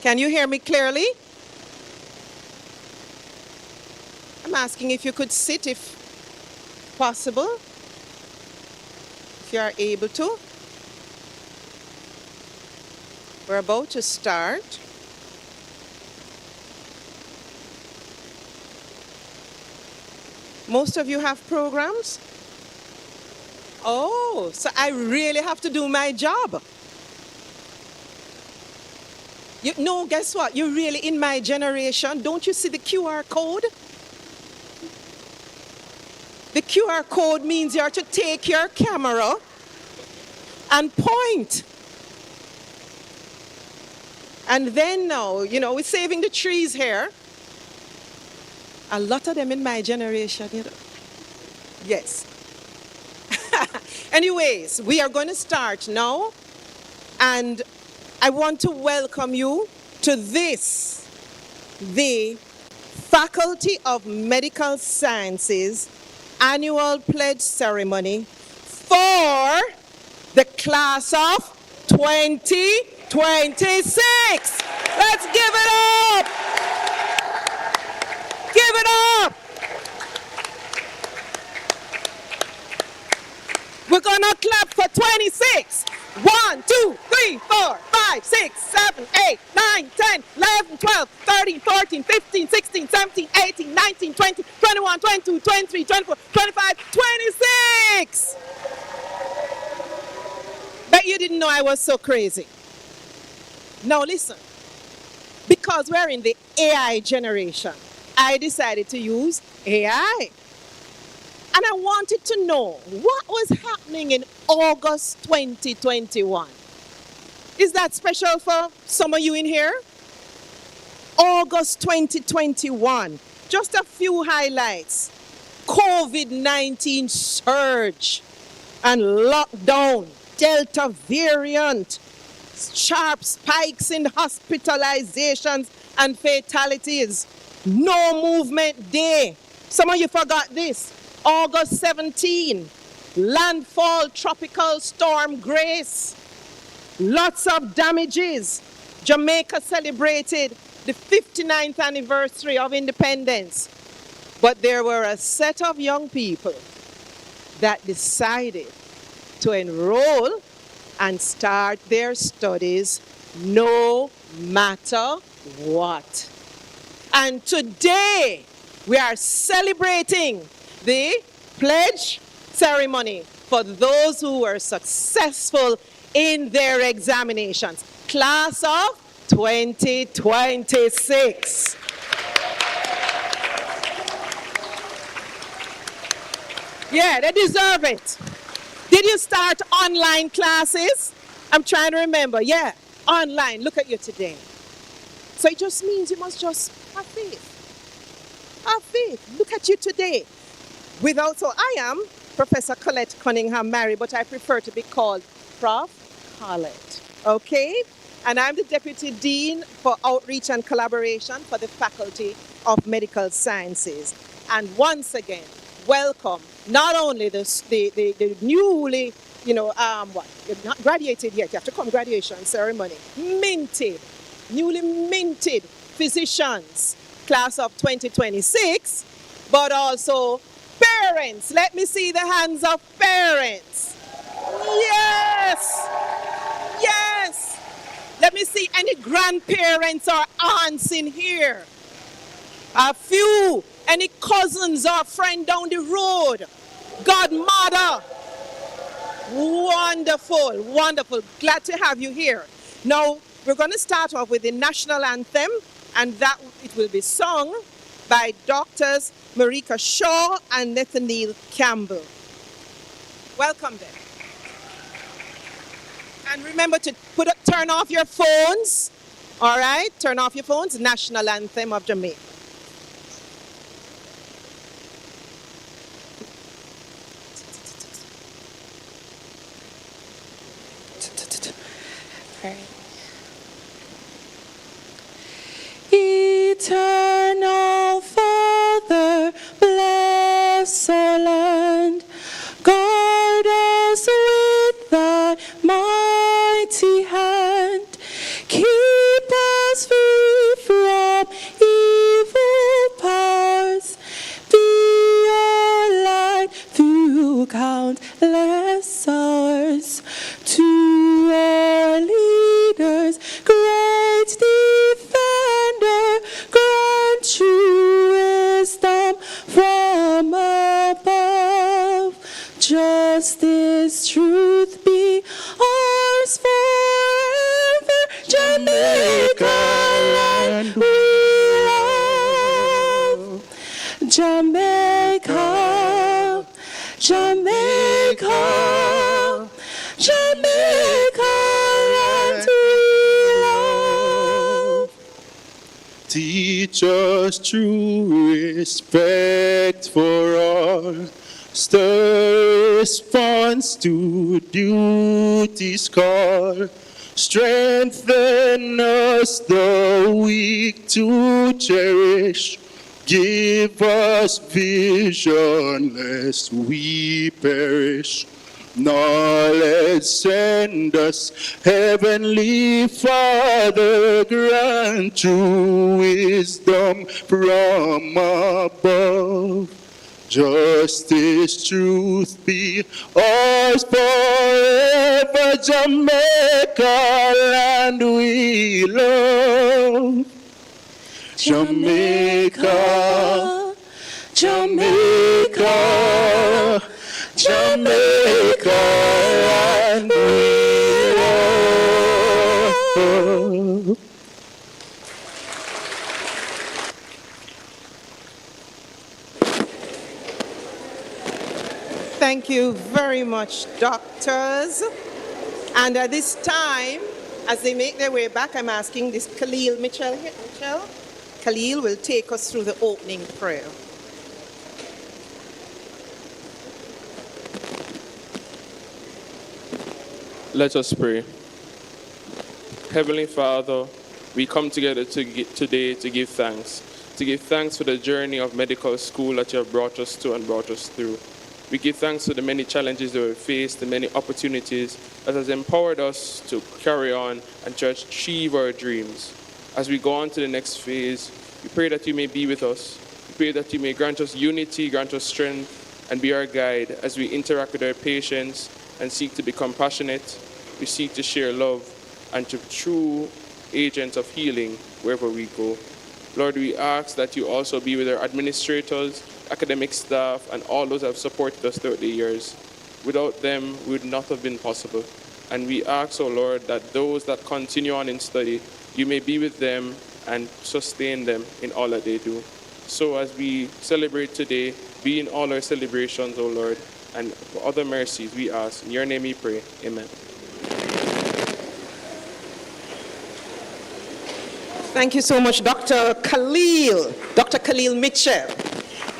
Can you hear me clearly? I'm asking if you could sit if possible, if you are able to. We're about to start. Most of you have programs? Oh, so I really have to do my job. No, guess what? You're really in my generation. Don't you see the QR code? The QR code means you are to take your camera and point. And then now, we're saving the trees here. A lot of them in my generation, Yes. Anyways, we are going to start now. And I want to welcome you to this, the Faculty of Medical Sciences annual pledge ceremony for the class of 2026. Let's give it up! Give it up! We're gonna clap for 26. 1, 2, 3, 4, 5, 6, 7, 8, 9, 10, 11, 12, 13, 14, 15, 16, 17, 18, 19, 20, 21, 22, 23, 24, 25, 26. Bet you didn't know I was so crazy. Now listen, because we're in the AI generation, I decided to use AI. And I wanted to know what was happening in August 2021. Is that special for some of you in here? August 2021. Just a few highlights. COVID-19 surge and lockdown, Delta variant, sharp spikes in hospitalizations and fatalities. No movement day. Some of you forgot this. August 17, landfall tropical storm Grace. Lots of damages. Jamaica celebrated the 59th anniversary of independence. But there were a set of young people that decided to enroll and start their studies no matter what. And today we are celebrating the pledge ceremony for those who were successful in their examinations. Class of 2026. Yeah, they deserve it. Did you start online classes? I'm trying to remember. Yeah, online. Look at you today. So it just means you must just have faith. Have faith. Look at you today. So I am Professor Colette Cunningham Mary, but I prefer to be called Prof. Colette. Okay? And I'm the Deputy Dean for Outreach and Collaboration for the Faculty of Medical Sciences. And once again, welcome not only the newly, you're not graduated yet, you have to come graduation ceremony, newly minted physicians, class of 2026, but also parents. Let me see the hands of parents. Yes! Yes! Let me see any grandparents or aunts in here. A few. Any cousins or friend down the road. Godmother. Wonderful, wonderful. Glad to have you here. Now, we're going to start off with the national anthem, and that it will be sung by Doctors Marika Shaw and Nathaniel Campbell. Welcome them. And remember to turn off your phones. All right? Turn off your phones. National Anthem of Jamaica. Eternal Father, bless our land. Guard us with thy mighty hand. Keep us Jamaica, Jamaica, Jamaica, and we love. Teach us true respect for all. Stir response to duty's call. Strengthen us the weak to cherish. Give us vision lest we perish. Knowledge send us, Heavenly Father, grant true wisdom from above. Justice, truth be ours forever, Jamaica, land we love. Jamaica, Jamaica, Jamaica, land we love. Thank you very much, doctors. And at this time, as they make their way back, I'm asking this Khalil Mitchell here. Khalil will take us through the opening prayer. Let us pray. Heavenly Father, we come together today to give thanks. To give thanks for the journey of medical school that you have brought us to and brought us through. We give thanks for the many challenges that we faced, the many opportunities that has empowered us to carry on and to achieve our dreams. As we go on to the next phase, we pray that you may be with us. We pray that you may grant us unity, grant us strength, and be our guide as we interact with our patients and seek to be compassionate. We seek to share love and to true agents of healing wherever we go. Lord, we ask that you also be with our administrators, academic staff, and all those who have supported us throughout the years. Without them, we would not have been possible. And we ask, oh Lord, that those that continue on in study, you may be with them and sustain them in all that they do. So as we celebrate today, be in all our celebrations, oh Lord, and for other mercies we ask. In your name we pray. Amen. Thank you so much, Dr. Khalil Mitchell.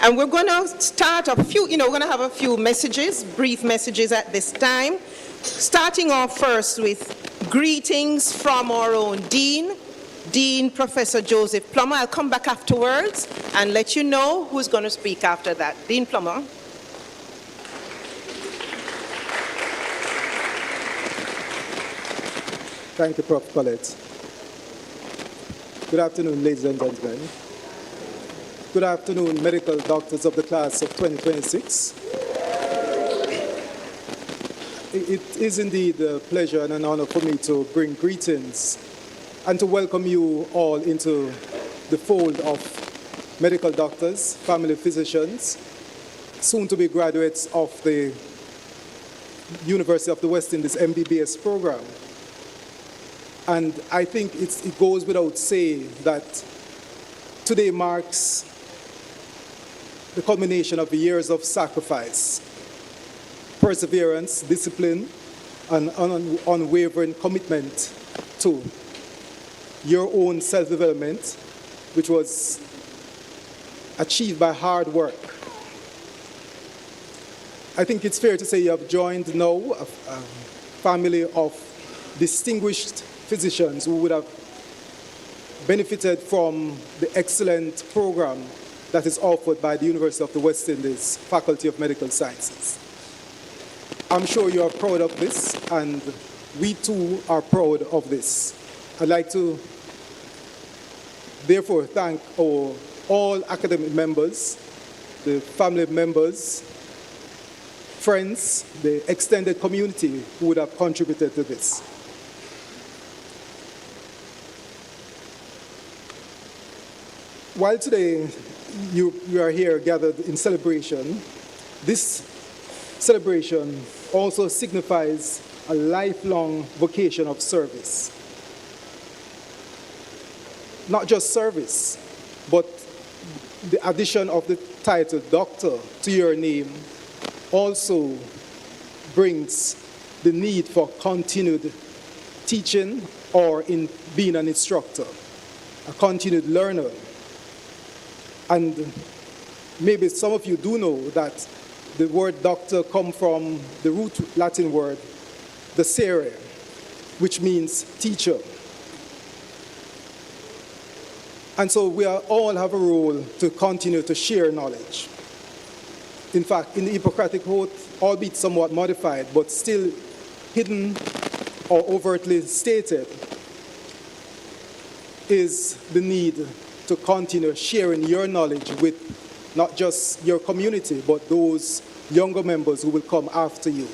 And we're going to start we're going to have a few messages, brief messages at this time. Starting off first with greetings from our own Dean Professor Joseph Plummer. I'll come back afterwards and let you know who's going to speak after that. Dean Plummer. Thank you, Prof. Collette. Good afternoon, ladies and gentlemen. Good afternoon, medical doctors of the class of 2026. It is indeed a pleasure and an honor for me to bring greetings and to welcome you all into the fold of medical doctors, family physicians, soon to be graduates of the University of the West Indies MBBS program. And I think it goes without saying that today marks the culmination of years of sacrifice, perseverance, discipline, and unwavering commitment to your own self-development, which was achieved by hard work. I think it's fair to say you have joined now a family of distinguished physicians who would have benefited from the excellent program that is offered by the University of the West Indies Faculty of Medical Sciences. I'm sure you are proud of this, and we too are proud of this. I'd like to therefore thank all academic members, the family members, friends, the extended community who would have contributed to this. While today you are here gathered in celebration, this celebration also signifies a lifelong vocation of service. Not just service, but the addition of the title doctor to your name also brings the need for continued teaching or in being an instructor, a continued learner. And maybe some of you do know that the word doctor comes from the root Latin word, docere, which means teacher. And so we all have a role to continue to share knowledge. In fact, in the Hippocratic Oath, albeit somewhat modified, but still hidden or overtly stated, is the need to continue sharing your knowledge with not just your community, but those younger members who will come after you.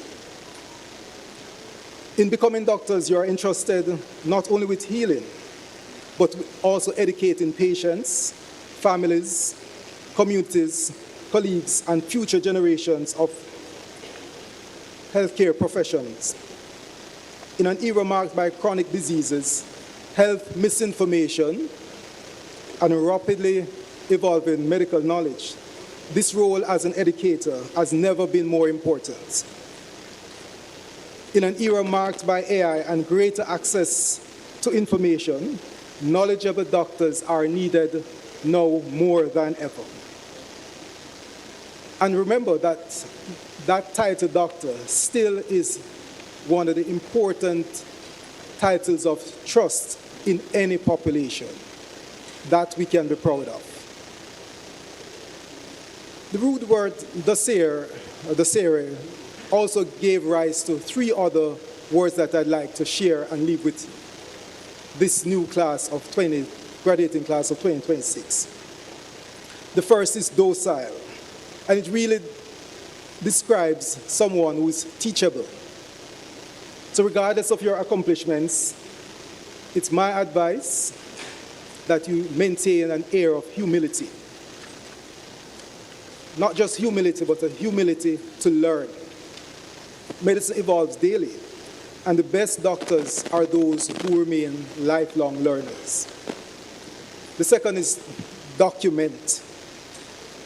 In becoming doctors, you are entrusted not only with healing, but also educating patients, families, communities, colleagues, and future generations of healthcare professionals. In an era marked by chronic diseases, health misinformation, and rapidly evolving medical knowledge, this role as an educator has never been more important. In an era marked by AI and greater access to information, knowledgeable doctors are needed now more than ever. And remember that that title doctor still is one of the important titles of trust in any population that we can be proud of. The root word docere also gave rise to three other words that I'd like to share and leave with this new graduating class of 2026. The first is docile, and it really describes someone who is teachable. So regardless of your accomplishments, it's my advice that you maintain an air of humility. Not just humility, but a humility to learn. Medicine evolves daily, and the best doctors are those who remain lifelong learners. The second is document.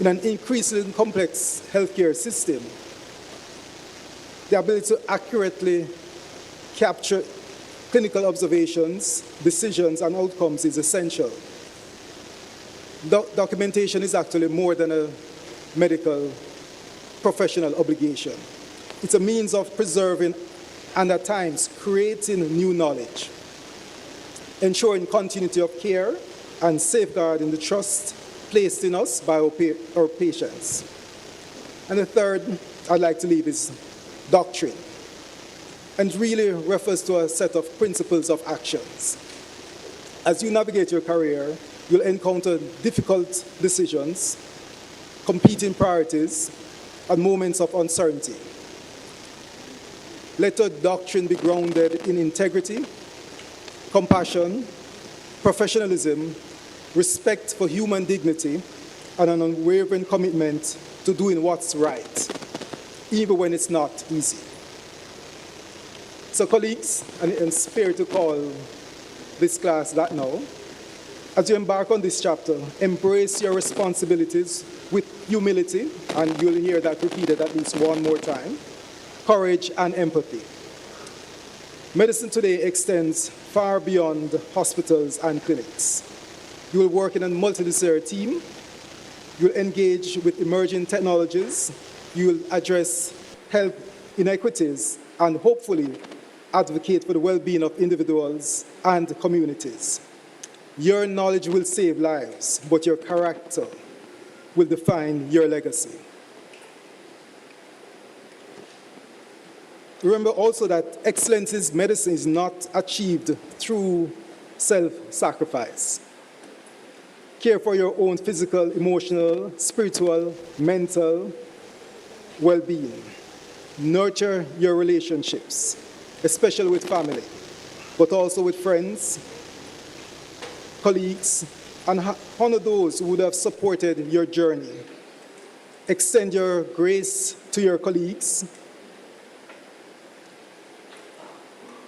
In an increasingly complex healthcare system, the ability to accurately capture clinical observations, decisions, and outcomes is essential. Documentation is actually more than a medical professional obligation. It's a means of preserving and at times creating new knowledge, ensuring continuity of care and safeguarding the trust placed in us by our patients. And the third I'd like to leave is doctrine, and really refers to a set of principles of actions. As you navigate your career, you'll encounter difficult decisions, competing priorities, and moments of uncertainty. Let your doctrine be grounded in integrity, compassion, professionalism, respect for human dignity, and an unwavering commitment to doing what's right, even when it's not easy. So colleagues, and it's fair to call this class that now, as you embark on this chapter, embrace your responsibilities with humility, and you'll hear that repeated at least one more time, courage and empathy. Medicine today extends far beyond hospitals and clinics. You will work in a multidisciplinary team, you'll engage with emerging technologies, you'll address health inequities, and hopefully advocate for the well-being of individuals and communities. Your knowledge will save lives, but your character will define your legacy. Remember also that excellence in medicine is not achieved through self-sacrifice. Care for your own physical, emotional, spiritual, mental well-being. Nurture your relationships, especially with family, but also with friends, colleagues, and honor those who would have supported your journey. Extend your grace to your colleagues.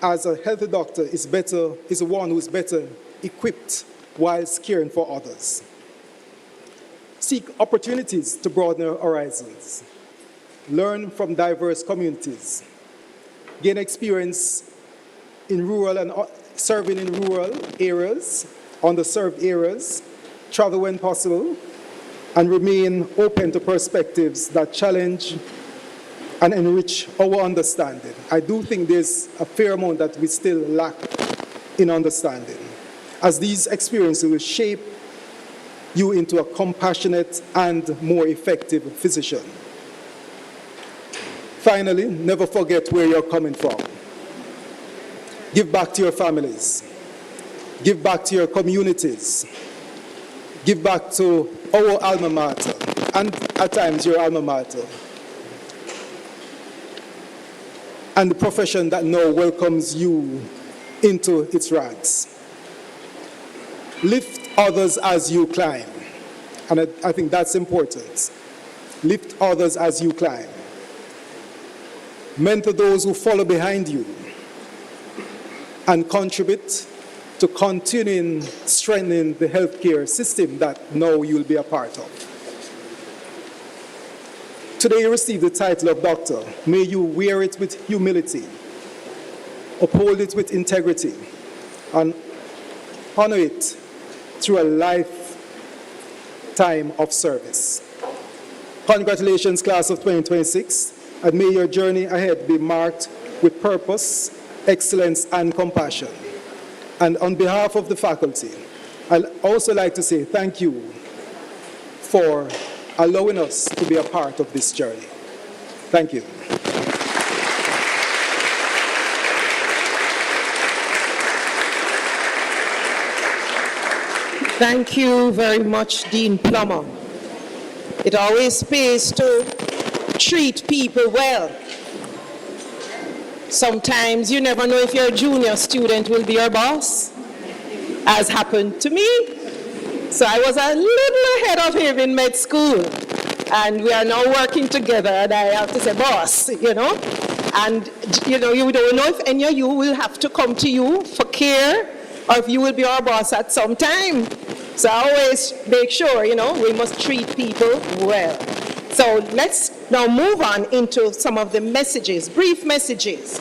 As a healthy doctor is one who is better equipped whilst caring for others. seek opportunities to broaden our horizons, learn from diverse communities, gain experience in rural and serving in rural areas, underserved areas, travel when possible, and remain open to perspectives that challenge and enrich our understanding. I do think there's a fair amount that we still lack in understanding, as these experiences will shape you into a compassionate and more effective physician. Finally, never forget where you're coming from. Give back to your families. Give back to your communities. Give back to our alma mater, and at times your alma mater, and the profession that now welcomes you into its ranks. Lift others as you climb, and I think that's important. Lift others as you climb. Mentor those who follow behind you, and contribute to continuing strengthening the healthcare system that now you'll be a part of. Today you receive the title of doctor. May you wear it with humility, uphold it with integrity, and honor it through a lifetime of service. Congratulations, class of 2026, and may your journey ahead be marked with purpose, excellence, and compassion. And on behalf of the faculty, I'd also like to say thank you for allowing us to be a part of this journey. Thank you. Thank you very much, Dean Plummer. It always pays to treat people well. Sometimes you never know if your junior student will be your boss, as happened to me. So I was a little ahead of him in med school, and we are now working together, and I have to say, boss, you know. And, you know, you don't know if any of you will have to come to you for care, or if you will be our boss at some time. So I always make sure, you know, we must treat people well. So let's now move on into some of the messages, brief messages.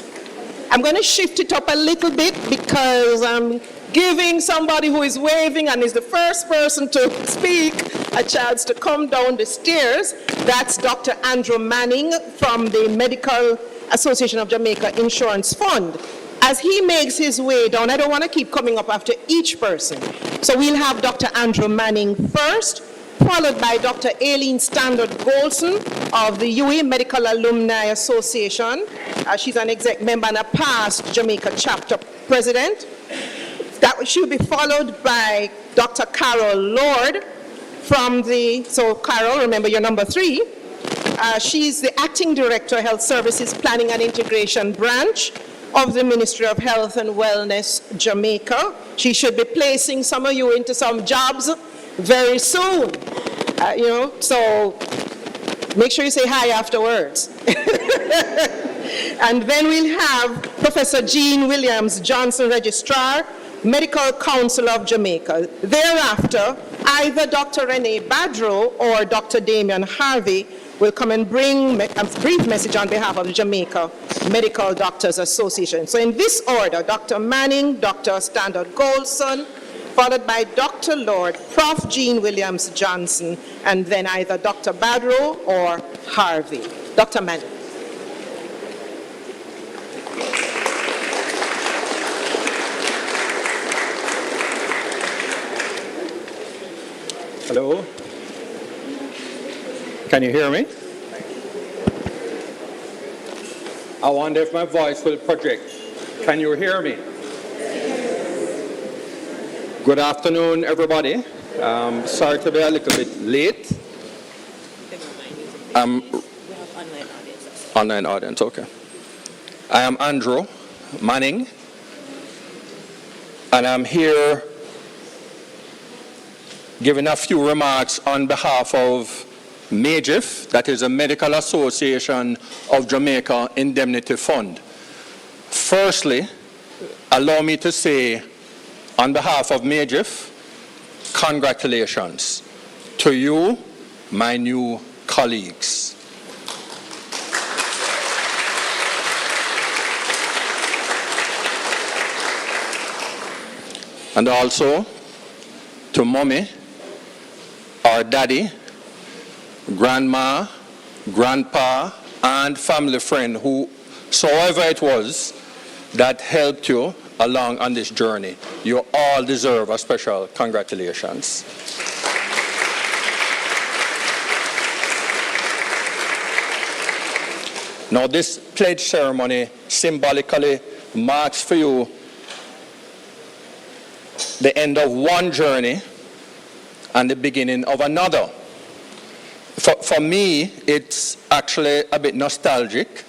I'm going to shift it up a little bit because I'm giving somebody who is waving and is the first person to speak a chance to come down the stairs. That's Dr. Andrew Manning from the Medical Association of Jamaica Insurance Fund. As he makes his way down, I don't want to keep coming up after each person. So we'll have Dr. Andrew Manning first, followed by Dr. Aileen Standard Golson of the UE Medical Alumni Association. She's an exec member and a past Jamaica chapter president. That she'll be followed by Dr. Carol Lord from so Carol, remember you're number 3. She's the acting director, Health Services Planning and Integration Branch of the Ministry of Health and Wellness, Jamaica. She should be placing some of you into some jobs very soon, you know, so make sure you say hi afterwards. And then we'll have Professor Jean Williams Johnson, Registrar, Medical Council of Jamaica. Thereafter, either Dr. Renee Badro or Dr. Damian Harvey will come and bring a brief message on behalf of the Jamaica Medical Doctors Association. So in this order, Dr. Manning, Dr. Standard Golson, followed by Dr. Lord, Prof. Jean Williams Johnson, and then either Dr. Badro or Harvey. Dr. Manning. Hello? Can you hear me? I wonder if my voice will project. Can you hear me? Good afternoon, everybody. Sorry to be a little bit late. Online audience, okay. I am Andrew Manning, and I'm here giving a few remarks on behalf of MAGIF, that is the Medical Association of Jamaica Indemnity Fund. Firstly, allow me to say, on behalf of MAGIF, congratulations to you my new colleagues. And also to mommy, our daddy, grandma, grandpa, and family friend, whosoever it was that helped you along on this journey. You all deserve a special congratulations. Now, this pledge ceremony symbolically marks for you the end of one journey and the beginning of another. For me, it's actually a bit nostalgic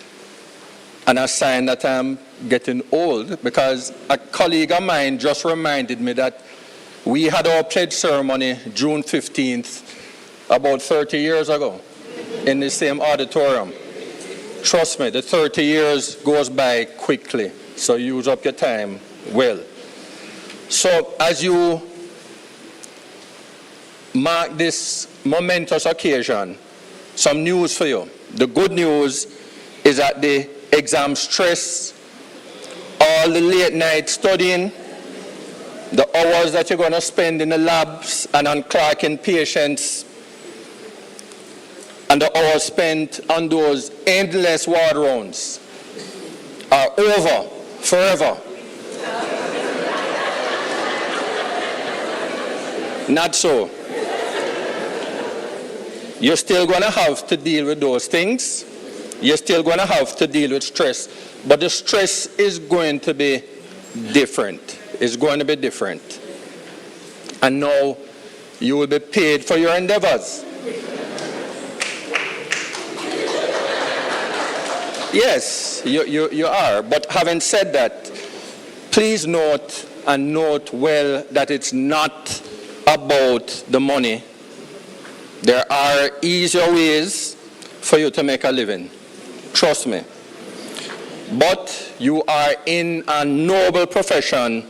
and a sign that I'm getting old, because a colleague of mine just reminded me that we had our pledge ceremony June 15th about 30 years ago in the same auditorium. Trust me, the 30 years goes by quickly, so use up your time well. So as you mark this momentous occasion, some news for you. The good news is that the exam stress, all the late night studying, the hours that you're going to spend in the labs and on clerking patients, and the hours spent on those endless ward rounds are over forever. Not so. You're still going to have to deal with those things. You're still going to have to deal with stress. But the stress is going to be different. It's going to be different. And now you will be paid for your endeavors. Yes, you are. But having said that, please note and note well that it's not about the money. There are easier ways for you to make a living. Trust me. But you are in a noble profession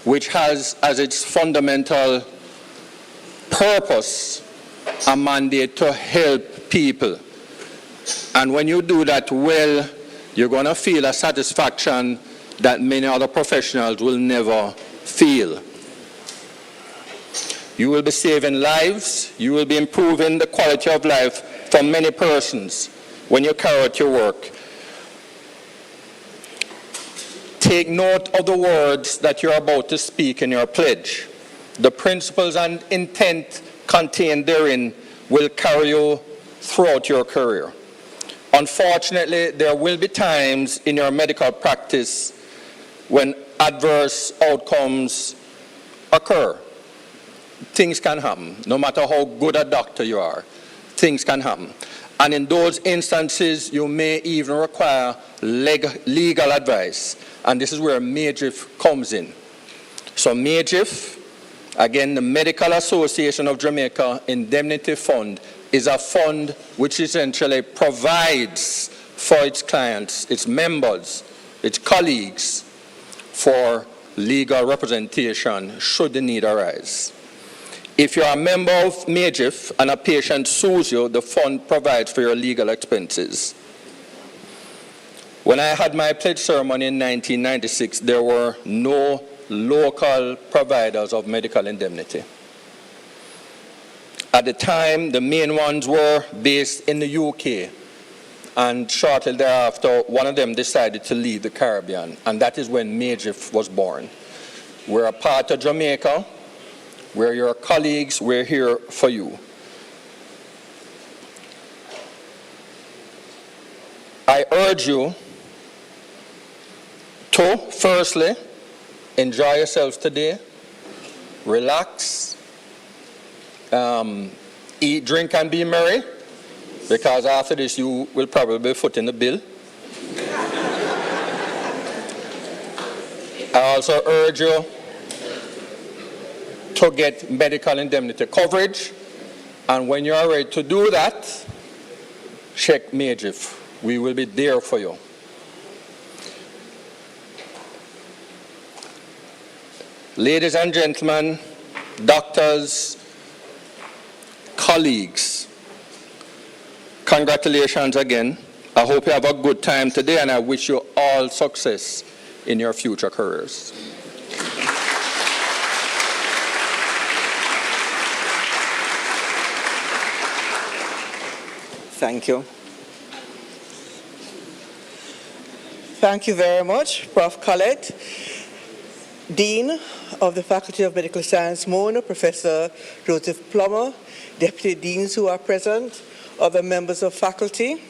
which has as its fundamental purpose a mandate to help people. And when you do that well, you're going to feel a satisfaction that many other professionals will never feel. You will be saving lives. You will be improving the quality of life for many persons when you carry out your work. Take note of the words that you're about to speak in your pledge. The principles and intent contained therein will carry you throughout your career. Unfortunately, there will be times in your medical practice when adverse outcomes occur. Things can happen. No matter how good a doctor you are, things can happen. And in those instances, you may even require legal advice. And this is where MAGIF comes in. So MAGIF, again, the Medical Association of Jamaica Indemnity Fund, is a fund which essentially provides for its clients, its members, its colleagues, for legal representation should the need arise. If you are a member of MAGIF and a patient sues you, the fund provides for your legal expenses. When I had my pledge ceremony in 1996, there were no local providers of medical indemnity. At the time, the main ones were based in the UK, and shortly thereafter, one of them decided to leave the Caribbean, and that is when MAGIF was born. We're a part of Jamaica. We're your colleagues. We're here for you. I urge you to, firstly, enjoy yourselves today, relax, eat, drink, and be merry, because after this you will probably be footing the bill. I also urge you to get medical indemnity coverage, and when you are ready to do that, check MAGIF. We will be there for you. Ladies and gentlemen, doctors, colleagues, colleagues, congratulations again. I hope you have a good time today, and I wish you all success in your future careers. Thank you. Thank you very much, Prof. Collett, Dean of the Faculty of Medical Science, Mona, Professor Joseph Plummer, Deputy Deans who are present, other members of faculty,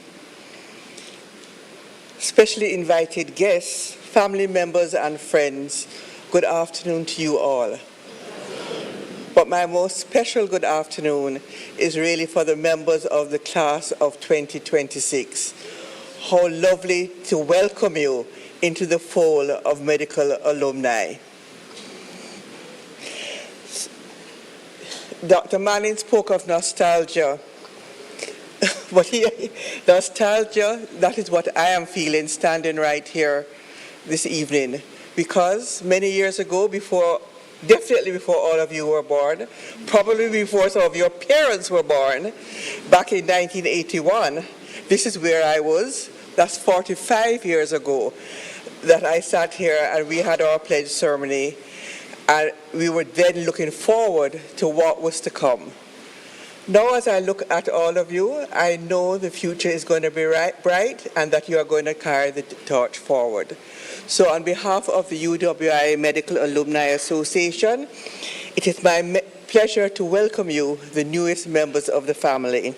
specially invited guests, family members and friends. Good afternoon to you all. But my most special good afternoon is really for the members of the class of 2026. How lovely to welcome you into the fold of medical alumni. Dr. Manning spoke of nostalgia, but nostalgia, that is what I am feeling standing right here this evening, because many years ago, definitely before all of you were born, probably before some of your parents were born, back in 1981, this is where I was. That's 45 years ago that I sat here and we had our pledge ceremony, and we were then looking forward to what was to come. Now as I look at all of you, I know the future is going to be bright and that you are going to carry the torch forward. So on behalf of the UWI Medical Alumni Association, it is my pleasure to welcome you, the newest members of the family.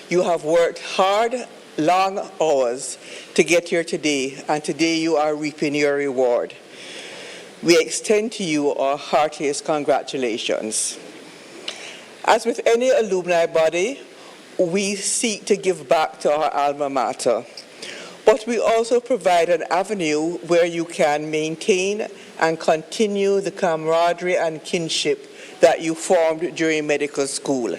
You have worked hard, long hours to get here today, and today you are reaping your reward. We extend to you our heartiest congratulations. As with any alumni body, we seek to give back to our alma mater, but we also provide an avenue where you can maintain and continue the camaraderie and kinship that you formed during medical school.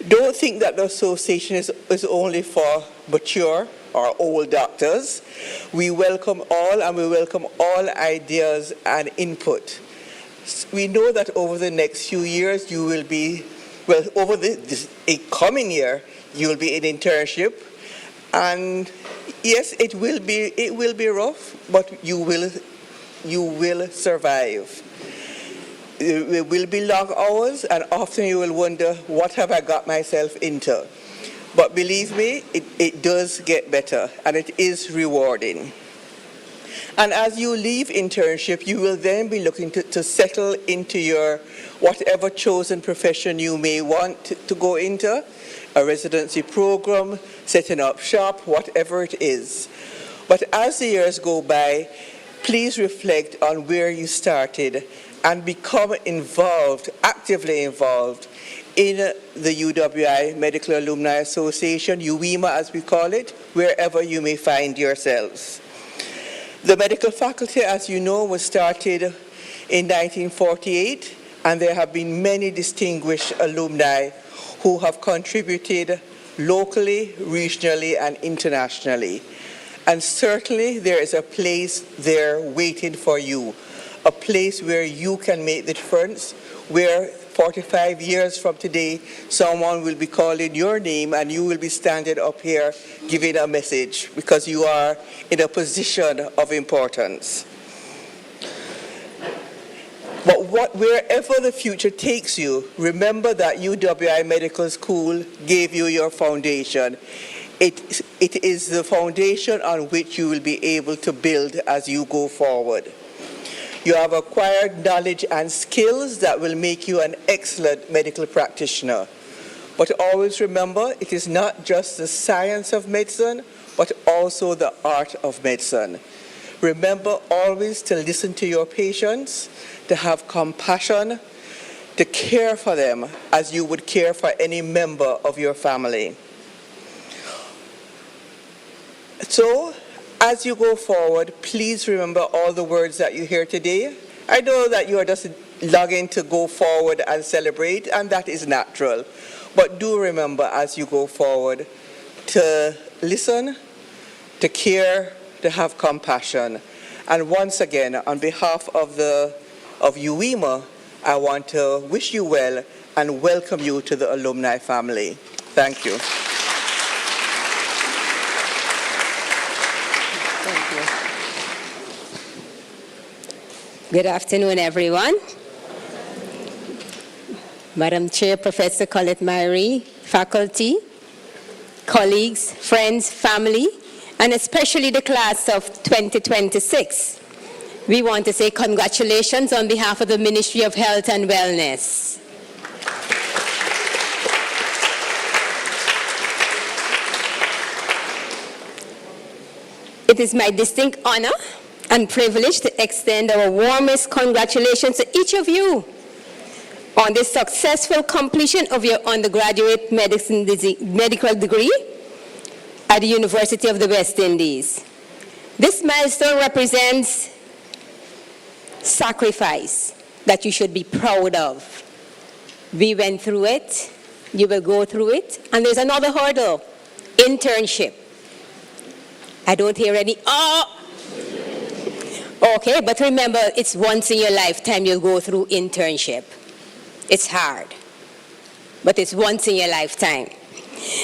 Don't think that the association is only for mature or old doctors. We welcome all, and we welcome all ideas and input. We know that over the next few years you will be, over this coming year, you will be in internship, and yes, it will be rough, but you will survive. It will be long hours, and often you will wonder, what have I got myself into? But believe me, it does get better, and it is rewarding. And as you leave internship, you will then be looking to settle into your whatever chosen profession you may want to go into, a residency program, setting up shop, whatever it is. But as the years go by, please reflect on where you started and become involved, actively involved, in the UWI Medical Alumni Association, UWIMA as we call it, wherever you may find yourselves. The medical faculty, as you know, was started in 1948, and there have been many distinguished alumni who have contributed locally, regionally, and internationally. And certainly there is a place there waiting for you, a place where you can make the difference, where 45 years from today, someone will be calling your name and you will be standing up here giving a message because you are in a position of importance. But wherever the future takes you, remember that UWI Medical School gave you your foundation. It is the foundation on which you will be able to build as you go forward. You have acquired knowledge and skills that will make you an excellent medical practitioner. But always remember, it is not just the science of medicine, but also the art of medicine. Remember always to listen to your patients, to have compassion, to care for them as you would care for any member of your family. So, as you go forward, please remember all the words that you hear today. I know that you are just longing to go forward and celebrate, and that is natural. But do remember as you go forward to listen, to care, to have compassion. And once again, on behalf of UWIMA, I want to wish you well and welcome you to the alumni family. Thank you. Good afternoon, everyone. Madam Chair, Professor Colette Myrie, faculty, colleagues, friends, family, and especially the class of 2026. We want to say congratulations on behalf of the Ministry of Health and Wellness. It is my distinct honor and privilege to extend our warmest congratulations to each of you on the successful completion of your undergraduate medical degree at the University of the West Indies. This milestone represents sacrifice that you should be proud of. We went through it, you will go through it, and there's another hurdle, internship. I don't hear any, Okay, but remember, it's once in your lifetime you'll go through internship. It's hard, but it's once in your lifetime.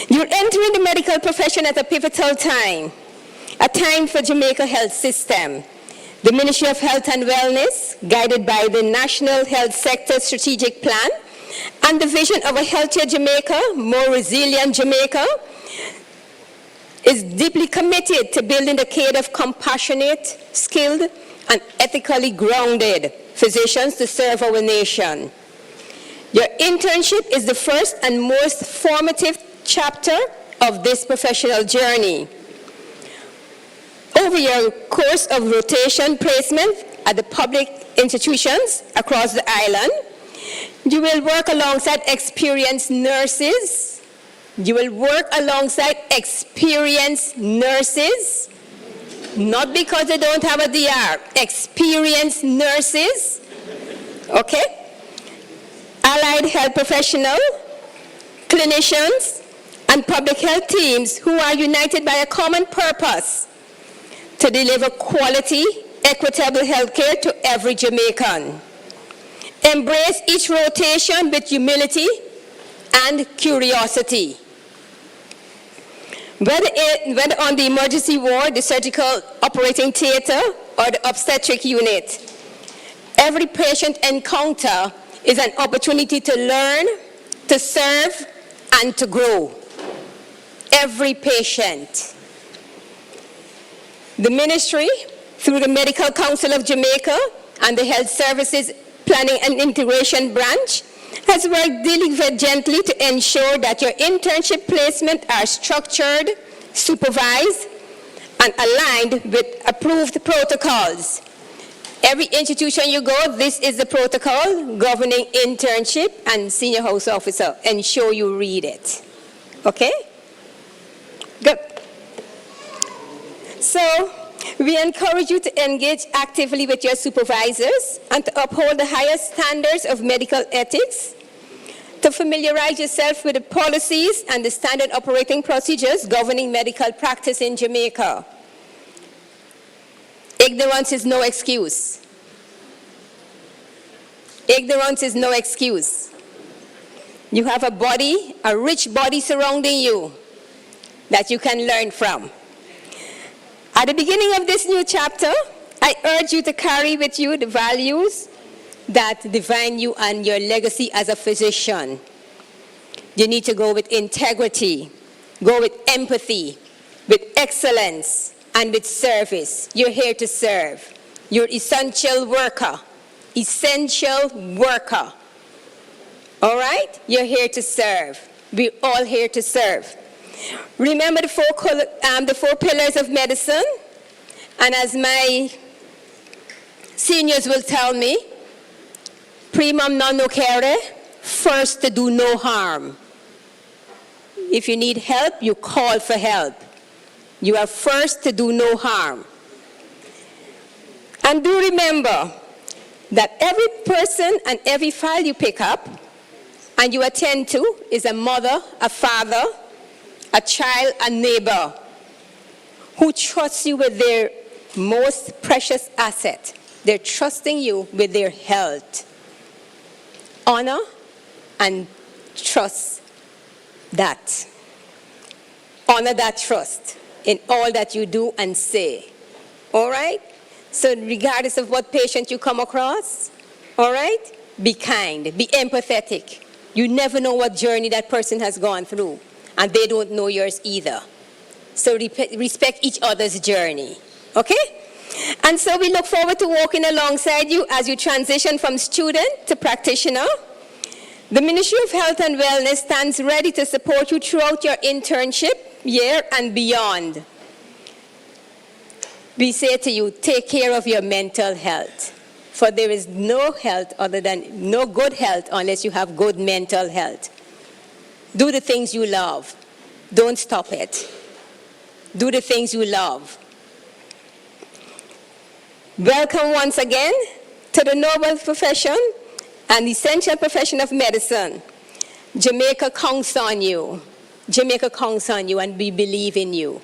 You're entering the medical profession at a pivotal time, a time for Jamaica health system. The Ministry of Health and Wellness, guided by the National Health Sector Strategic Plan and the vision of a healthier Jamaica, more resilient Jamaica, is deeply committed to building a cadre of compassionate, skilled, and ethically grounded physicians to serve our nation. Your internship is the first and most formative chapter of this professional journey. Over your course of rotation placement at the public institutions across the island, you will work alongside experienced nurses. You will work alongside experienced nurses, not because they don't have a DR, experienced nurses, okay? Allied health professionals, clinicians, and public health teams who are united by a common purpose to deliver quality, equitable health care to every Jamaican. Embrace each rotation with humility and curiosity. Whether on the emergency ward, the surgical operating theater, or the obstetric unit, every patient encounter is an opportunity to learn, to serve, and to grow. Every patient. The ministry, through the Medical Council of Jamaica and the Health Services Planning and Integration Branch, has worked diligently to ensure that your internship placement are structured, supervised, and aligned with approved protocols. Every institution you go, this is the protocol governing internship, and senior house officer, ensure you read it. Okay? Good. So, we encourage you to engage actively with your supervisors and to uphold the highest standards of medical ethics, to familiarize yourself with the policies and the standard operating procedures governing medical practice in Jamaica. Ignorance is no excuse. Ignorance is no excuse. You have a body, a rich body surrounding you that you can learn from. At the beginning of this new chapter, I urge you to carry with you the values that define you and your legacy as a physician. You need to go with integrity, go with empathy, with excellence, and with service. You're here to serve. You're essential worker. Essential worker. All right? You're here to serve. We're all here to serve. Remember the four pillars of medicine, and as my seniors will tell me, primum non nocere, first to do no harm. If you need help, you call for help. You are first to do no harm. And do remember that every person and every file you pick up and you attend to is a mother, a father, a child, a neighbor who trusts you with their most precious asset. They're trusting you with their health. honor and trust that. Honor that trust in all that you do and say. All right? So regardless of what patient you come across, all right, be kind, be empathetic. You never know what journey that person has gone through, and they don't know yours either. So respect each other's journey, okay? And so we look forward to walking alongside you as you transition from student to practitioner. The Ministry of Health and Wellness stands ready to support you throughout your internship year and beyond. We say to you, take care of your mental health. For there is no good health unless you have good mental health. Do the things you love. Don't stop it. Do the things you love. Welcome once again to the noble profession and essential profession of medicine. Jamaica counts on you. Jamaica counts on you, and we believe in you.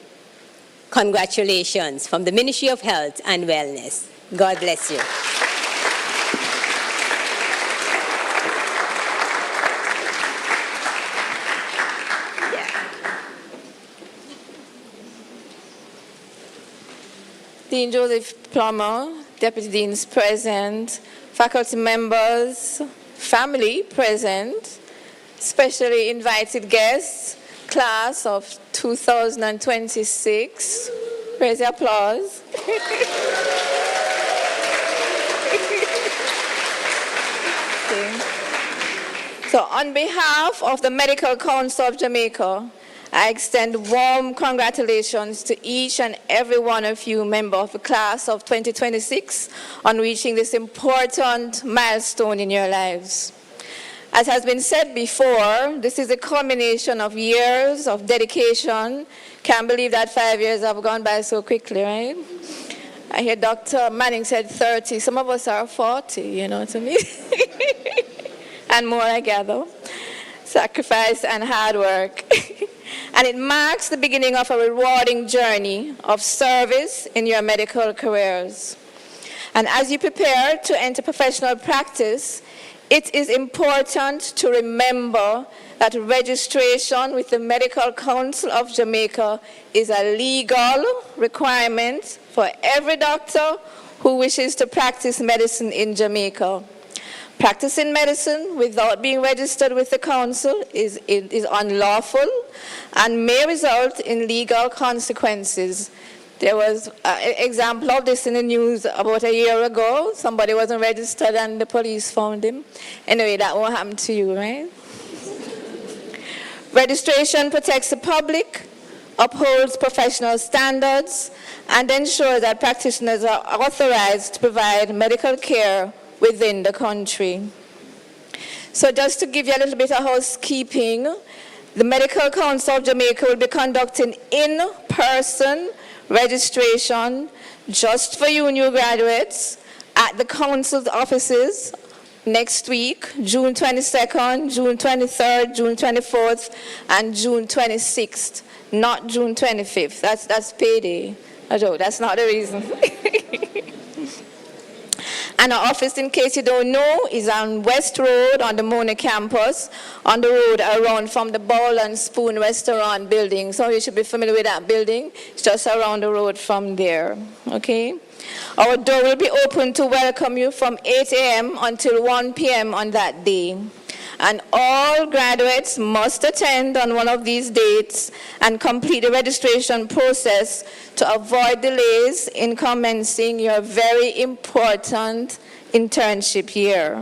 Congratulations from the Ministry of Health and Wellness. God bless you. Dean Joseph Plummer, Deputy Deans present, faculty members, family present, specially invited guests, class of 2026. Raise your applause. So on behalf of the Medical Council of Jamaica, I extend warm congratulations to each and every one of you, member of the class of 2026, on reaching this important milestone in your lives. As has been said before, this is a culmination of years of dedication. Can't believe that 5 years have gone by so quickly, right? I hear Dr. Manning said 30. Some of us are 40, you know what I mean? And more, I gather. Sacrifice and hard work. And it marks the beginning of a rewarding journey of service in your medical careers. And as you prepare to enter professional practice, it is important to remember that registration with the Medical Council of Jamaica is a legal requirement for every doctor who wishes to practice medicine in Jamaica. Practicing medicine without being registered with the council is unlawful and may result in legal consequences. There was an example of this in the news about a year ago. Somebody wasn't registered and the police found him. Anyway, that won't happen to you, right? Registration protects the public, upholds professional standards, and ensures that practitioners are authorized to provide medical care within the country. So just to give you a little bit of housekeeping, the Medical Council of Jamaica will be conducting in-person registration just for you new graduates at the council's offices next week, June 22nd, June 23rd, June 24th, and June 26th, not June 25th. That's payday. No, that's not the reason. And our office, in case you don't know, is on West Road on the Mona campus, on the road around from the Bowl and Spoon Restaurant building. So you should be familiar with that building. It's just around the road from there, okay? Our door will be open to welcome you from 8 a.m. until 1 p.m. on that day. And all graduates must attend on one of these dates and complete the registration process to avoid delays in commencing your very important internship year.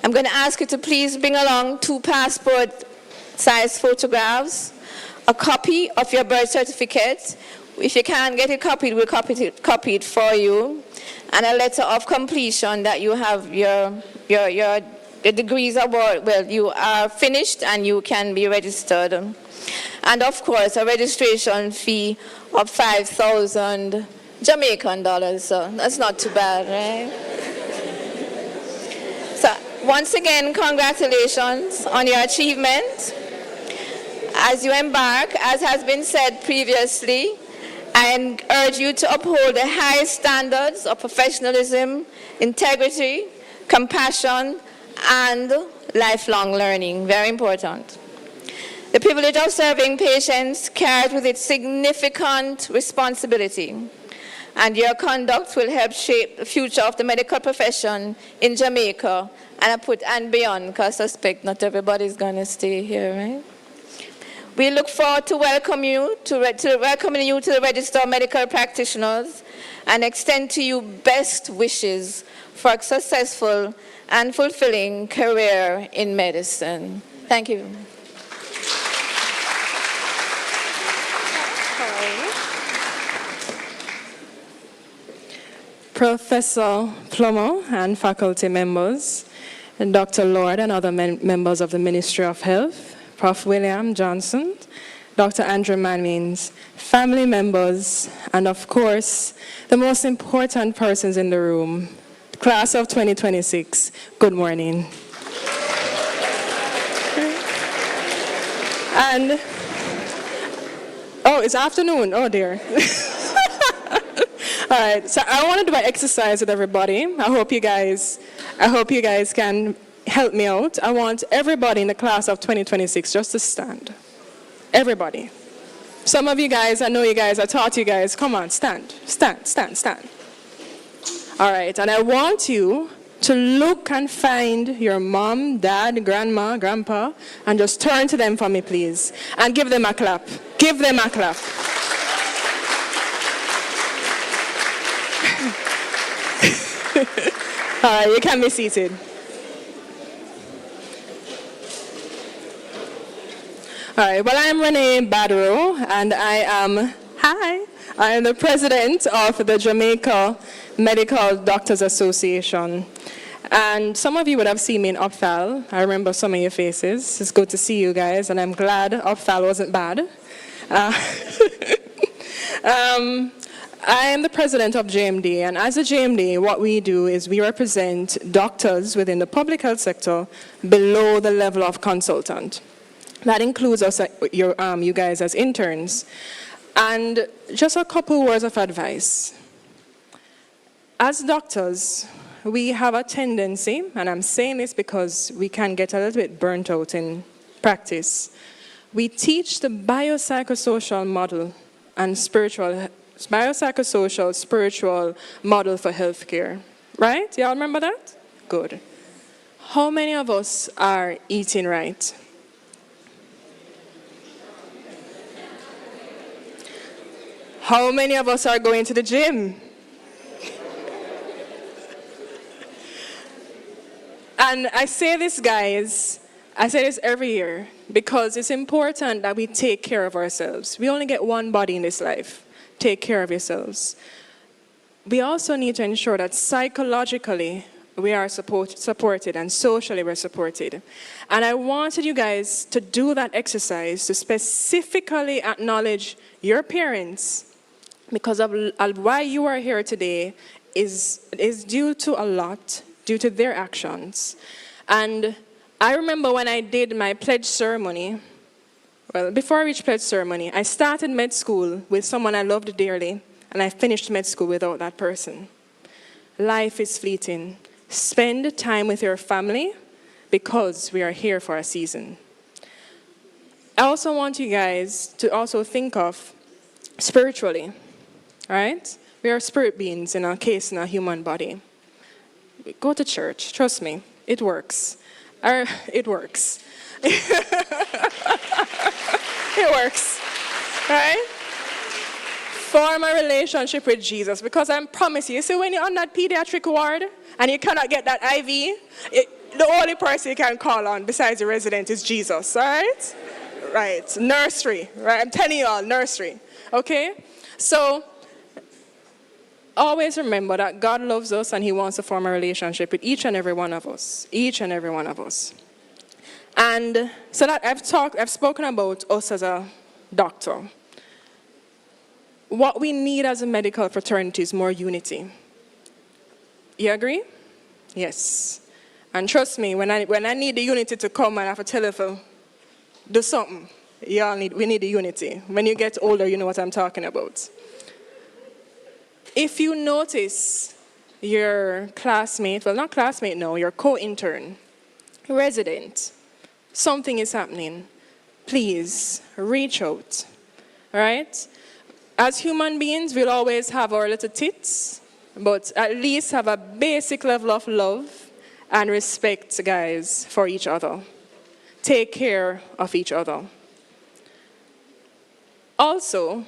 I'm going to ask you to please bring along 2 passport-size photographs, a copy of your birth certificate. If you can't get it copied, we'll copy it for you, and a letter of completion that you have the degrees award, well, you are finished and you can be registered. And of course, a registration fee of 5,000 Jamaican dollars, so that's not too bad, right? So once again, congratulations on your achievement. As you embark, as has been said previously, I urge you to uphold the highest standards of professionalism, integrity, compassion, and lifelong learning, very important. The privilege of serving patients carries with it significant responsibility, and your conduct will help shape the future of the medical profession in Jamaica and beyond, because I suspect not everybody's going to stay here, right? We look forward to welcoming you to the Register of Medical Practitioners and extend to you best wishes for a successful and fulfilling career in medicine. Thank you. Professor Plummer and faculty members, and Dr. Lord and other members of the Ministry of Health, Prof. William Johnson, Dr. Andrew Mannings, family members, and of course, the most important persons in the room, class of 2026, good morning. And, oh, it's afternoon, oh dear. All right, so I want to do an exercise with everybody. I hope you guys can help me out. I want everybody in the class of 2026 just to stand. Everybody. Some of you guys, I know you guys, I taught you guys, come on, stand. All right, and I want you to look and find your mom, dad, grandma, grandpa, and just turn to them for me, please, and give them a clap. Give them a clap. All right, you can be seated. All right, well, I'm Renee Badro, and I am the president of the Jamaica Medical Doctors Association. And some of you would have seen me in Opthal. I remember some of your faces. It's good to see you guys, and I'm glad Opthal wasn't bad. I am the president of JMD, and as a JMD, what we do is we represent doctors within the public health sector below the level of consultant. That includes us, you guys as interns. And just a couple words of advice. As doctors, we have a tendency, and I'm saying this because we can get a little bit burnt out in practice. We teach the biopsychosocial model and biopsychosocial spiritual model for healthcare. Right? Y'all remember that? Good. How many of us are eating right? How many of us are going to the gym? And I say this, guys, I say this every year because it's important that we take care of ourselves. We only get one body in this life. Take care of yourselves. We also need to ensure that psychologically we are supported and socially we're supported. And I wanted you guys to do that exercise to specifically acknowledge your parents, because of why you are here today is due to a lot, due to their actions. And I remember when I did my pledge ceremony, well, before I reached pledge ceremony, I started med school with someone I loved dearly, and I finished med school without that person. Life is fleeting. Spend time with your family because we are here for a season. I also want you guys to also think of spiritually. Right? We are spirit beings in a human body. Go to church. Trust me. It works. It works. It works. Right? Form a relationship with Jesus, because I promise you, see when you're on that pediatric ward and you cannot get that IV, the only person you can call on besides the resident is Jesus. All right? Right. Nursery. Right? I'm telling you all, nursery. Okay? So, always remember that God loves us and he wants to form a relationship with each and every one of us. Each and every one of us. And so that I've spoken about us as a doctor. What we need as a medical fraternity is more unity. You agree? Yes. And trust me, when I need the unity to come and I have to tell you to do something, we need the unity. When you get older, you know what I'm talking about. If you notice your classmate, well, not classmate, no, your co-intern, resident, something is happening, please reach out. All right? As human beings, we'll always have our little tits, but at least have a basic level of love and respect, guys, for each other. Take care of each other. Also,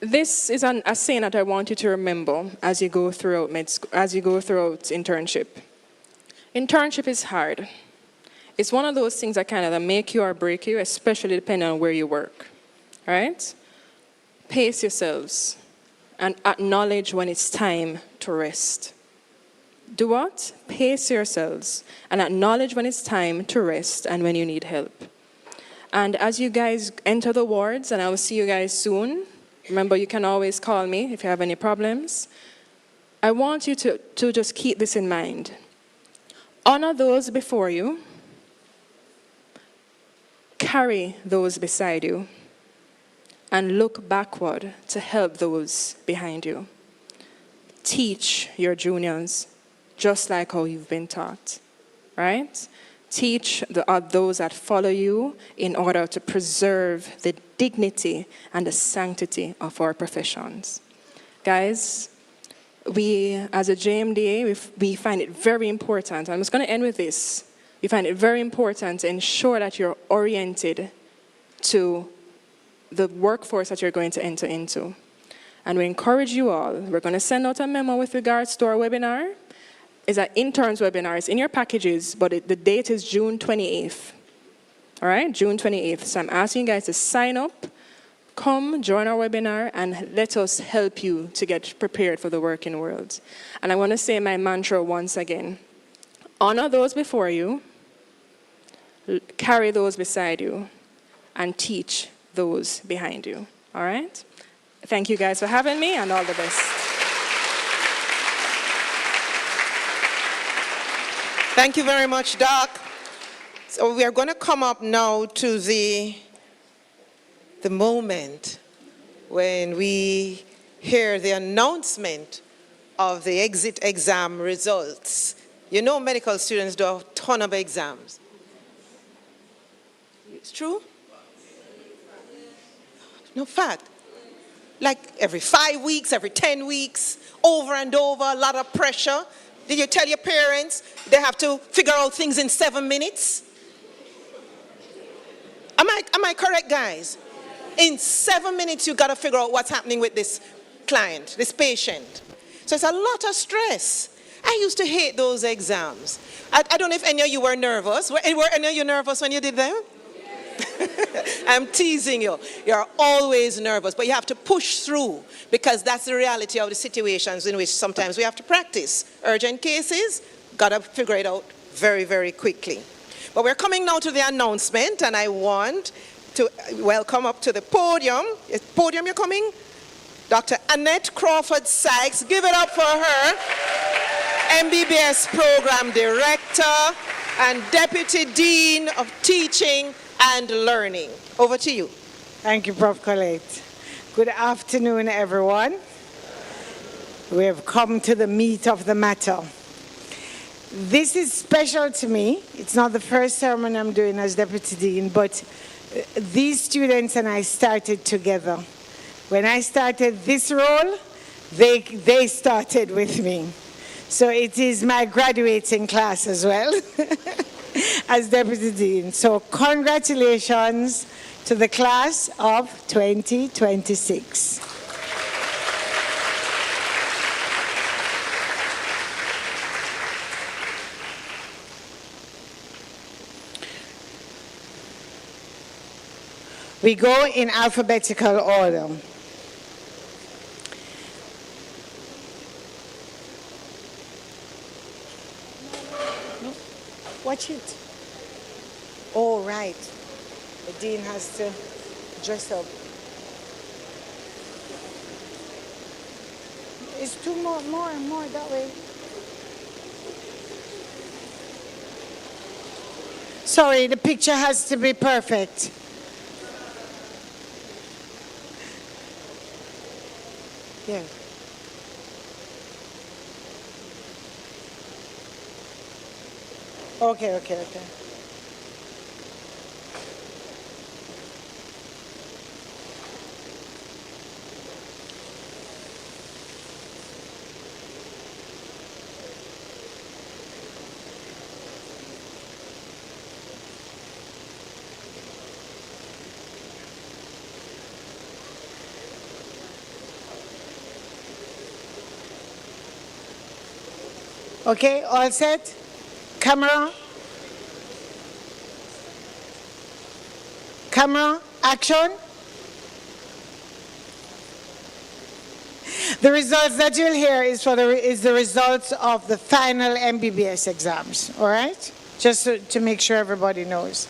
this is a saying that I want you to remember as you go throughout internship. Internship is hard. It's one of those things that kind of make you or break you, especially depending on where you work. Right? Pace yourselves and acknowledge when it's time to rest. Do what? Pace yourselves and acknowledge when it's time to rest and when you need help. And as you guys enter the wards, and I will see you guys soon, remember you can always call me if you have any problems. I want you to just keep this in mind. Honor those before you. Carry those beside you. And look backward to help those behind you. Teach your juniors just like how you've been taught, right? Teach those that follow you in order to preserve the dignity and the sanctity of our professions. Guys, we as a JMDA, we find it very important. I'm just going to end with this. We find it very important to ensure that you're oriented to the workforce that you're going to enter into. And we encourage you all, we're going to send out a memo with regards to our webinar. It's an interns webinar. It's in your packages, but the date is June 28th. All right, June 28th. So I'm asking you guys to sign up, come join our webinar, and let us help you to get prepared for the working world. And I want to say my mantra once again. Honor those before you, carry those beside you, and teach those behind you. All right? Thank you guys for having me, and all the best. Thank you very much, Doc. So we are going to come up now to the moment when we hear the announcement of the exit exam results. You know medical students do a ton of exams. It's true? No fact. Like every 5 weeks, every 10 weeks, over and over, a lot of pressure. Did you tell your parents they have to figure out things in 7 minutes? Am I correct, guys? In 7 minutes, you got to figure out what's happening with this client, this patient. So it's a lot of stress. I used to hate those exams. I don't know if any of you were nervous. Were any of you nervous when you did them? I'm teasing you. You're always nervous, but you have to push through because that's the reality of the situations in which sometimes we have to practice. Urgent cases, gotta figure it out very, very quickly. But we're coming now to the announcement, and I want to welcome up to the podium. Is podium you're coming? Dr. Annette Crawford Sykes. Give it up for her. MBBS Program Director and Deputy Dean of Teaching and Learning. Over to you. Thank you, Prof. Colette. Good afternoon, everyone. We have come to the meat of the matter. This is special to me. It's not the first sermon I'm doing as Deputy Dean, but these students and I started together. When I started this role, they started with me. So it is my graduating class as well. As Deputy Dean. So congratulations to the class of 2026. We go in alphabetical order. Watch it. Oh, right. The dean has to dress up. It's two more that way. Sorry, the picture has to be perfect. Yeah. Okay, okay, okay. Okay, all set? Camera? Camera, action. The results that you'll hear is the results of the final MBBS exams, all right? Just to make sure everybody knows.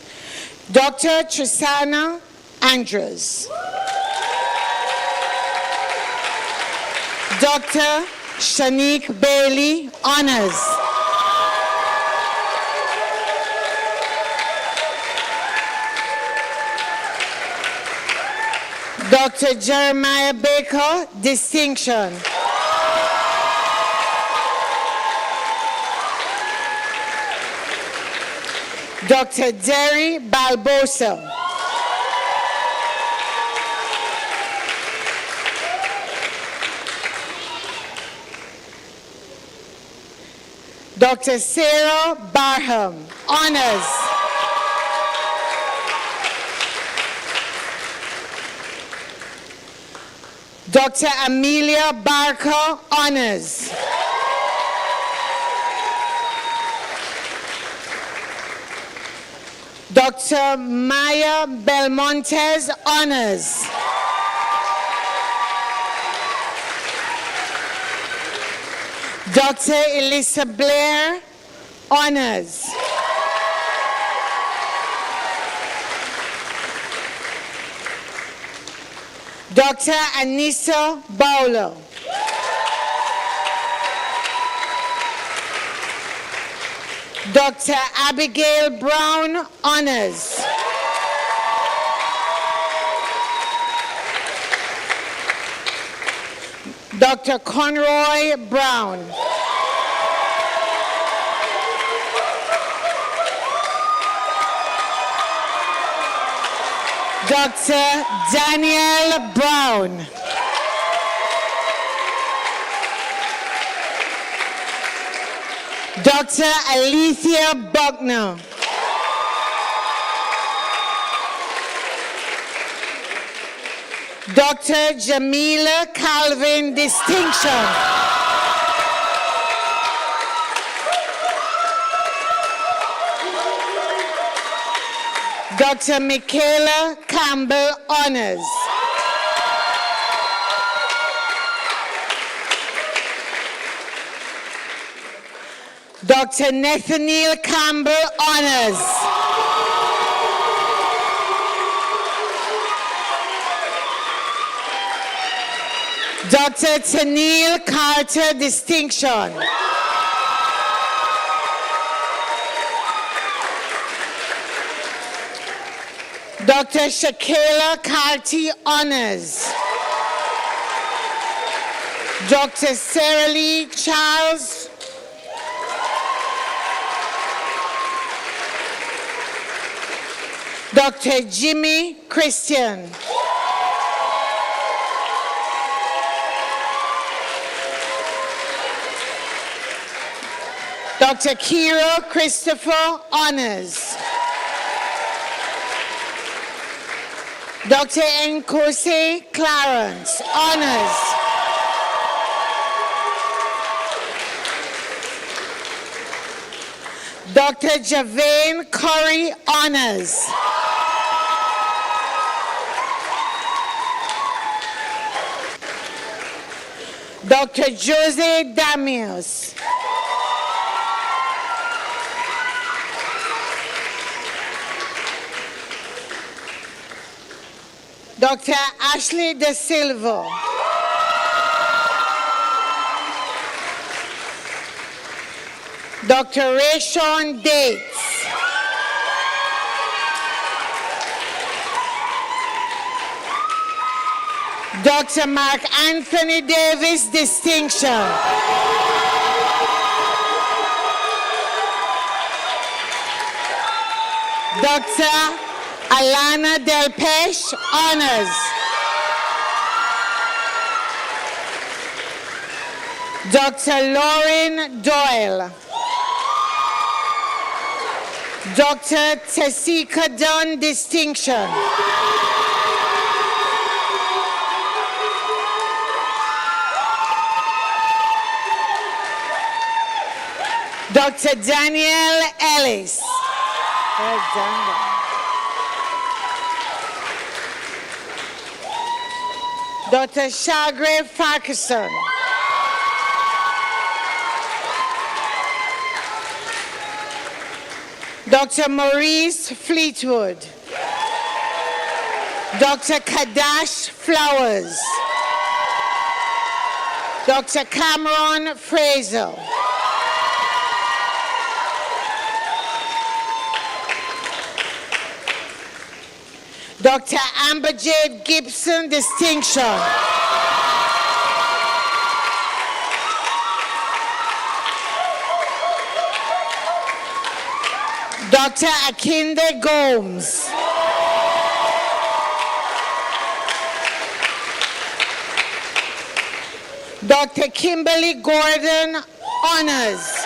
Dr. Trisana Andrews. Dr. Shanique Bailey, honors. Dr. Jeremiah Baker, distinction. Dr. Derry Balbosa. Dr. Sarah Barham, honors. Dr. Amelia Barker, honors. Dr. Maya Belmontes, honors. Dr. Elisa Blair, honors. Dr. Anissa Bowler. Dr. Abigail Brown, honors. Dr. Conroy Brown. Dr. Daniel Brown. Dr. Alethea Buckner. Dr. Jamila Calvin, distinction. Dr. Michaela Campbell, honors. Dr. Nathaniel Campbell, honors. Dr. Tennille Carter, distinction. Dr. Shakela Carty, honors. Dr. Sarah Lee Charles. Dr. Jimmy Christian. Dr. Kira Christopher, honors. Dr. Nkose Clarence, honors. Dr. Javane Curry, honors. Dr. Jose Damios. Dr. Ashley De Silva. Dr. Rayshawn Dates. Dr. Mark Anthony Davis, distinction. Dr. Alana Delpeche, honors. Dr. Lauren Doyle. Dr. Tessika Dunn, distinction. Dr. Danielle Ellis. Well done. Dr. Shagre Farquharson. Dr. Maurice Fleetwood. Dr. Kadash Flowers. Dr. Cameron Fraser. Dr. Amber Jade Gibson, distinction. Dr. Akinde Gomes. Dr. Kimberly Gordon, honors.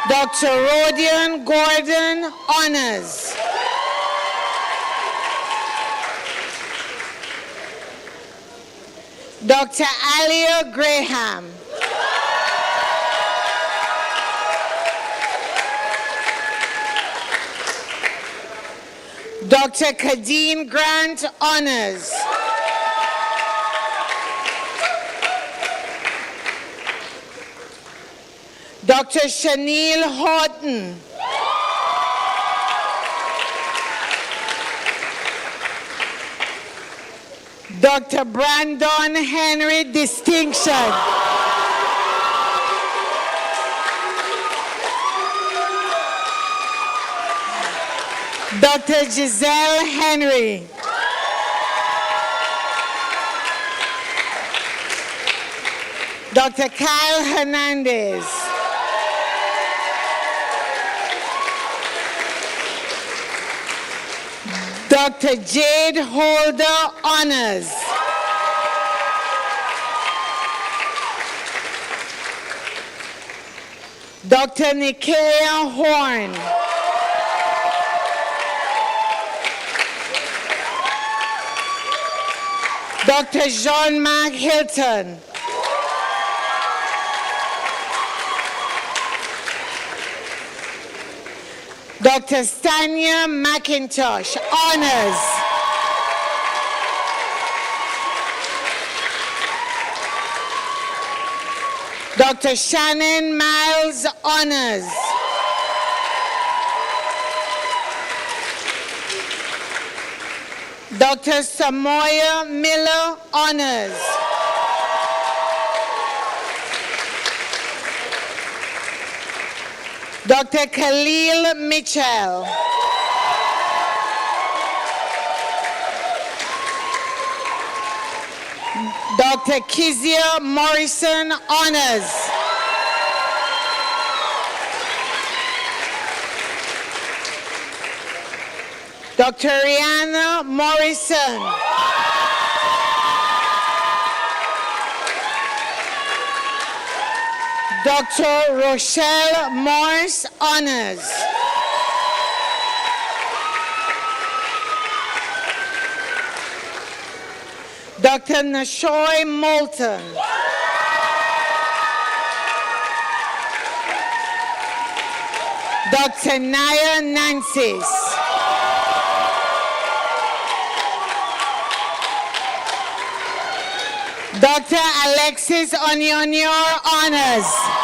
Dr. Rodion Gordon, honors. Dr. Alia Graham. Dr. Kadeen Grant, honors. Dr. Shanil Horton. Dr. Brandon Henry, distinction. Dr. Giselle Henry. Dr. Kyle Hernandez. Dr. Jade Holder, honors. Dr. Nikia Horn. Dr. Jean-Marc Hilton. Dr. Stania McIntosh, honors. Dr. Shannon Miles, honors. Dr. Samoya Miller, honors. Dr. Khalil Mitchell. Dr. Kizia Morrison, honors. Dr. Rihanna Morrison. Dr. Rochelle Morse, honors. Dr. Nashoy Moulton. Dr. Naya Nancis. Dr. Alexis Onyonyor, honors.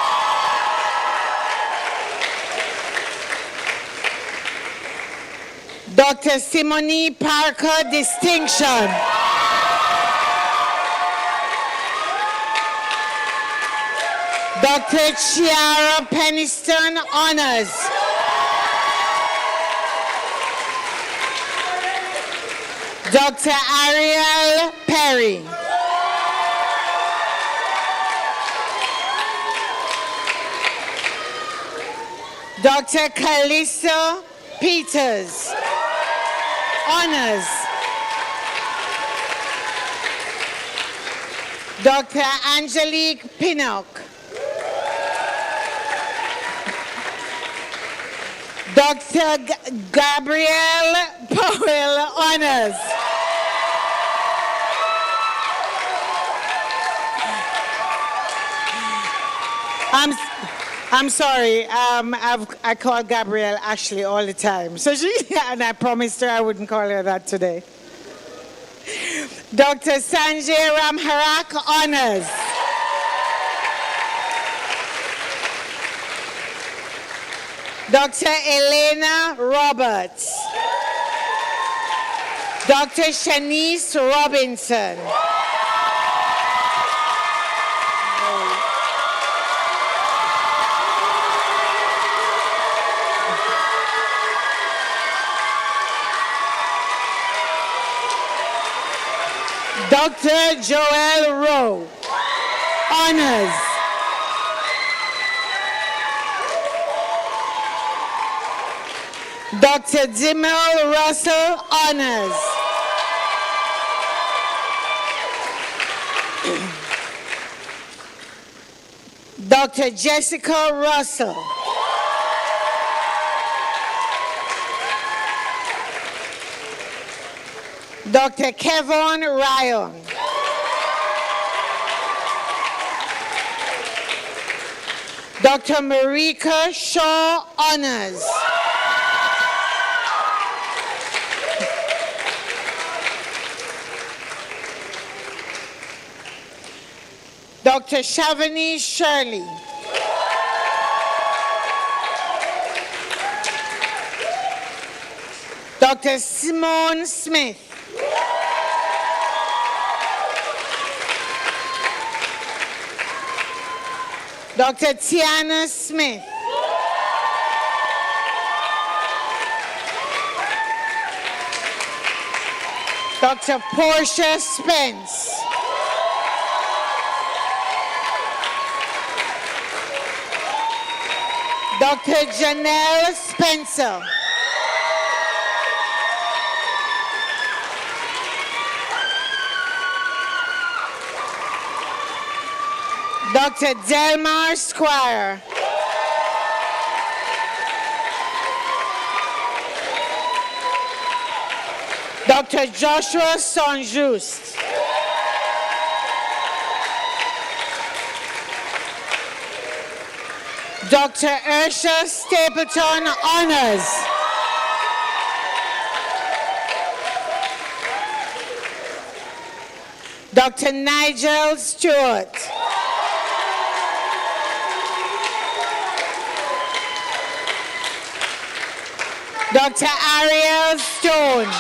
Dr. Simone Parker, distinction. Dr. Chiara Peniston, honors. Dr. Ariel Perry. Dr. Callisto Peters, honors. Dr. Angelique Pinnock, Dr. Gabrielle Powell, honors. I'm sorry. I call Gabrielle Ashley all the time. So and I promised her I wouldn't call her that today. Dr. Sanjay Ramharak, honors. Dr. Elena Roberts. Dr. Shanice Robinson. Dr. Joel Rowe, honors. Dr. Dimel Russell, honors. Dr. Jessica Russell. Dr. Kevin Ryan. Dr. Marika Shaw, honors. Dr. Shavani Shirley. Dr. Simone Smith. Dr. Tiana Smith. Dr. Portia Spence. Dr. Janelle Spencer. Dr. Delmar Squire. Dr. Joshua Saint-Just. Dr. Ursha Stapleton, honors. Dr. Nigel Stewart. Dr. Ariel Stone.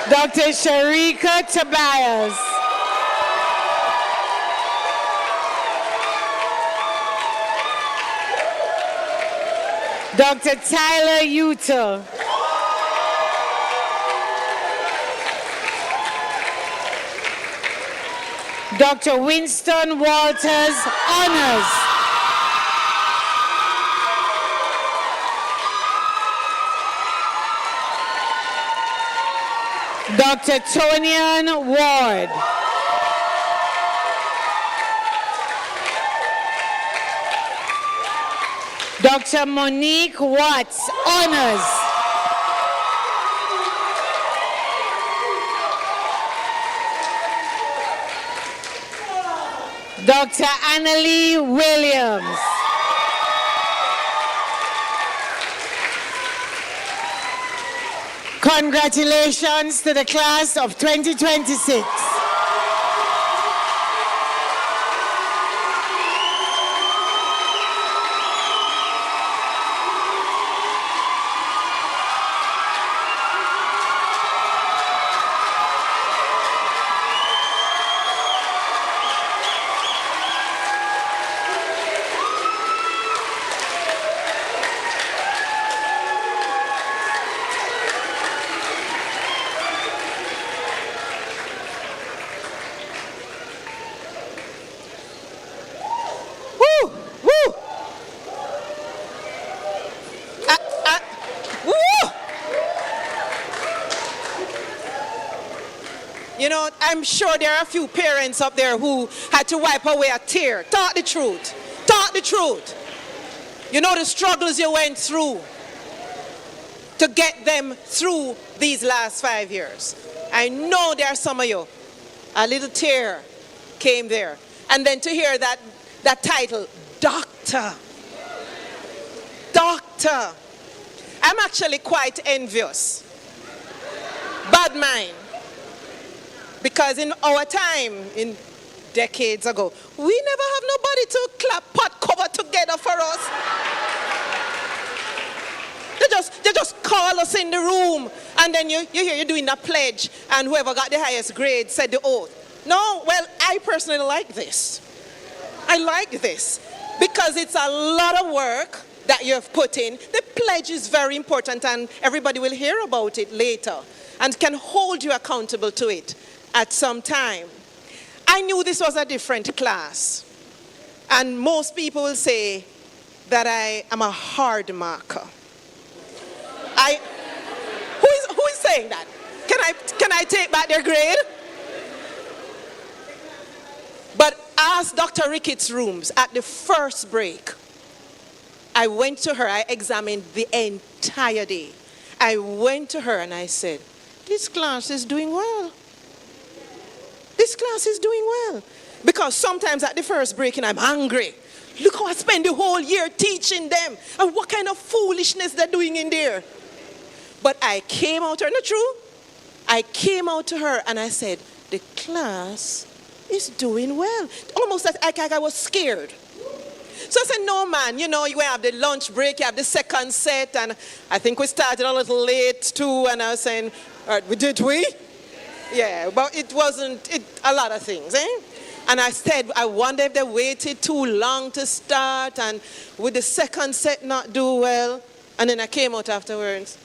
Dr. Sharika Tobias. Dr. Tyler Utah. Dr. Winston Walters, honors. Dr. Tonian Ward. Dr. Monique Watts, honors. Dr. Annalie Williams. Congratulations to the class of 2026. You know, I'm sure there are a few parents up there who had to wipe away a tear. Talk the truth. Talk the truth. You know the struggles you went through to get them through these last 5 years. I know there are some of you. A little tear came there. And then to hear that title, Doctor. Doctor. I'm actually quite envious. Bad mind. Because in our time, in decades ago, we never have nobody to clap pot cover together for us. They just call us in the room, and then you hear you doing a pledge, and whoever got the highest grade said the oath. No, well, I personally like this. I like this because it's a lot of work that you've put in. The pledge is very important, and everybody will hear about it later and can hold you accountable to it at some time. I knew this was a different class, and most people will say that I am a hard marker. Who is saying that? Can I take back their grade? But ask Dr. Ricketts' rooms at the first break. I went to her, I examined the entire day. I went to her and I said, this class is doing well. This class is doing well. Because sometimes at the first break I'm angry. Look how I spend the whole year teaching them. And what kind of foolishness they're doing in there. But I came out to her, not true? I came out to her and I said, the class is doing well. Almost like I was scared. So I said, no man, you know, you have the lunch break, you have the second set, and I think we started a little late too, and I was saying, did we? Yeah, but it wasn't a lot of things, eh? And I said, I wonder if they waited too long to start, and would the second set not do well? And then I came out afterwards.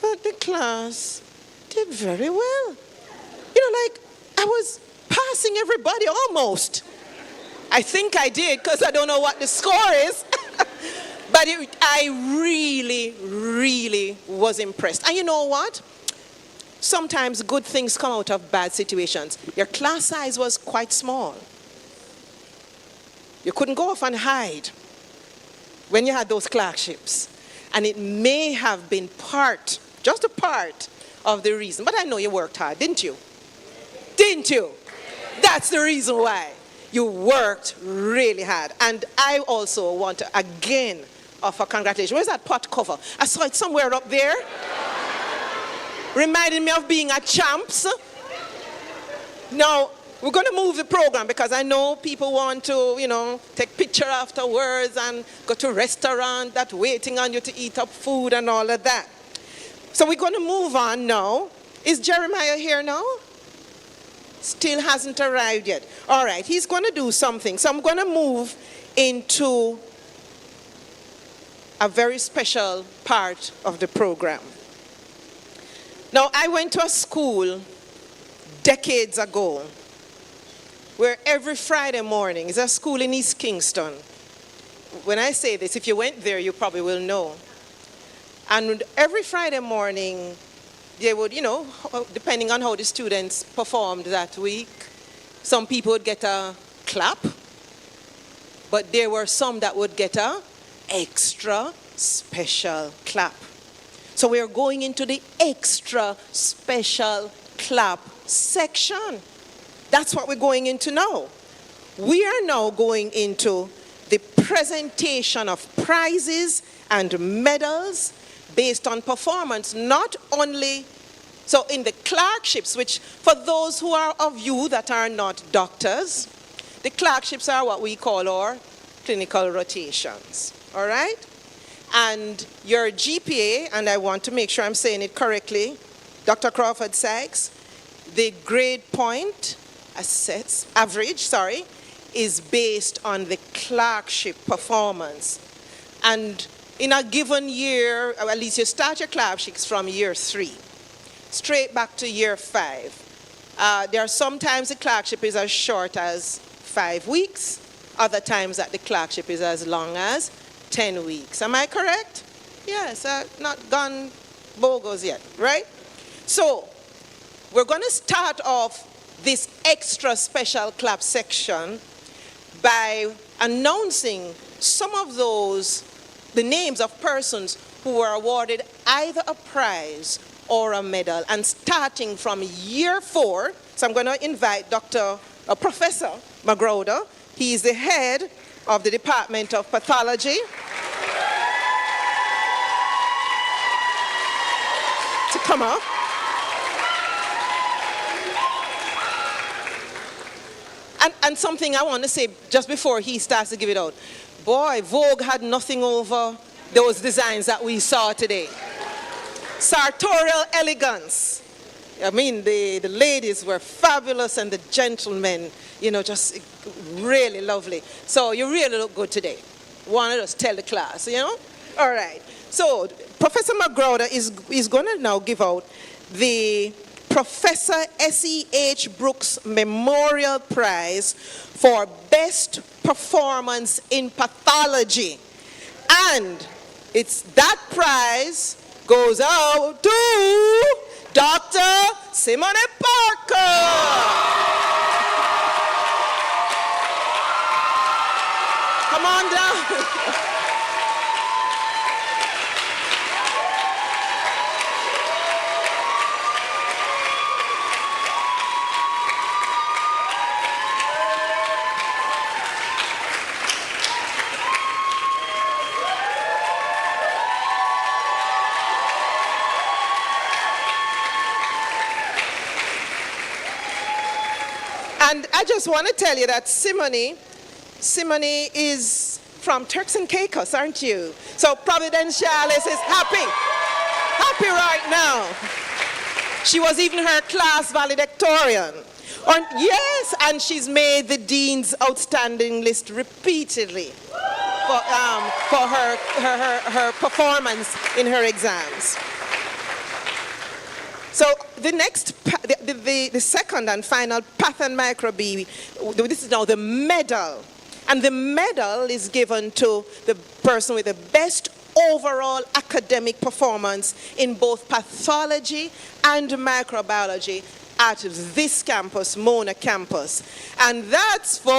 But the class did very well. You know, like I was passing everybody almost. I think I did because I don't know what the score is. But I really, really was impressed. And you know what? Sometimes good things come out of bad situations. Your class size was quite small. You couldn't go off and hide when you had those clerkships. And it may have been just a part of the reason. But I know you worked hard, didn't you? Didn't you? That's the reason why. You worked really hard. And I also want to again offer congratulations. Where's that pot cover? I saw it somewhere up there. Reminding me of being a champs. Now, we're going to move the program because I know people want to, you know, take picture afterwards and go to a restaurant that's waiting on you to eat up food and all of that. So we're going to move on now. Is Jeremiah here now? Still hasn't arrived yet. All right, he's going to do something. So I'm going to move into a very special part of the program. Now, I went to a school decades ago where every Friday morning, it's a school in East Kingston. When I say this, if you went there, you probably will know. And every Friday morning, they would, you know, depending on how the students performed that week, some people would get a clap, but there were some that would get a extra special clap. So we're going into the extra special clap section. That's what we're going into now. We are now going into the presentation of prizes and medals based on performance, not only, so in the clerkships, which for those who are of you that are not doctors, the clerkships are what we call our clinical rotations, all right? And your GPA, and I want to make sure I'm saying it correctly, Dr. Crawford Sykes, the grade point, average, is based on the clerkship performance. And in a given year, or at least you start your clerkships from year 3, straight back to year 5. There are sometimes the clerkship is as short as 5 weeks, other times that the clerkship is as long as 10 weeks. Am I correct? Yes, not gone bogus yet, right? So, we're going to start off this extra special clap section by announcing some of the names of persons who were awarded either a prize or a medal, and starting from year 4. So I'm going to invite Professor Magroda. He is the head of the Department of Pathology. To come up. And something I want to say just before he starts to give it out. Boy, Vogue had nothing over those designs that we saw today. Sartorial elegance. I mean, the ladies were fabulous and the gentlemen, just really lovely. So you really look good today. Wanted us to tell the class, All right. So Professor Magroda is going to now give out the Professor S.E.H. Brooks Memorial Prize for Best Performance in Pathology. And that prize goes out to Dr. Simone Parker. Come on down. And I just want to tell you that Simone is from Turks and Caicos, aren't you? So Providenciales is happy right now. She was even her class valedictorian. Yes, and she's made the Dean's Outstanding List repeatedly for her performance in her exams. So the second and final Path and Micro B, this is now the medal. And the medal is given to the person with the best overall academic performance in both pathology and microbiology at this campus, Mona campus. And that's for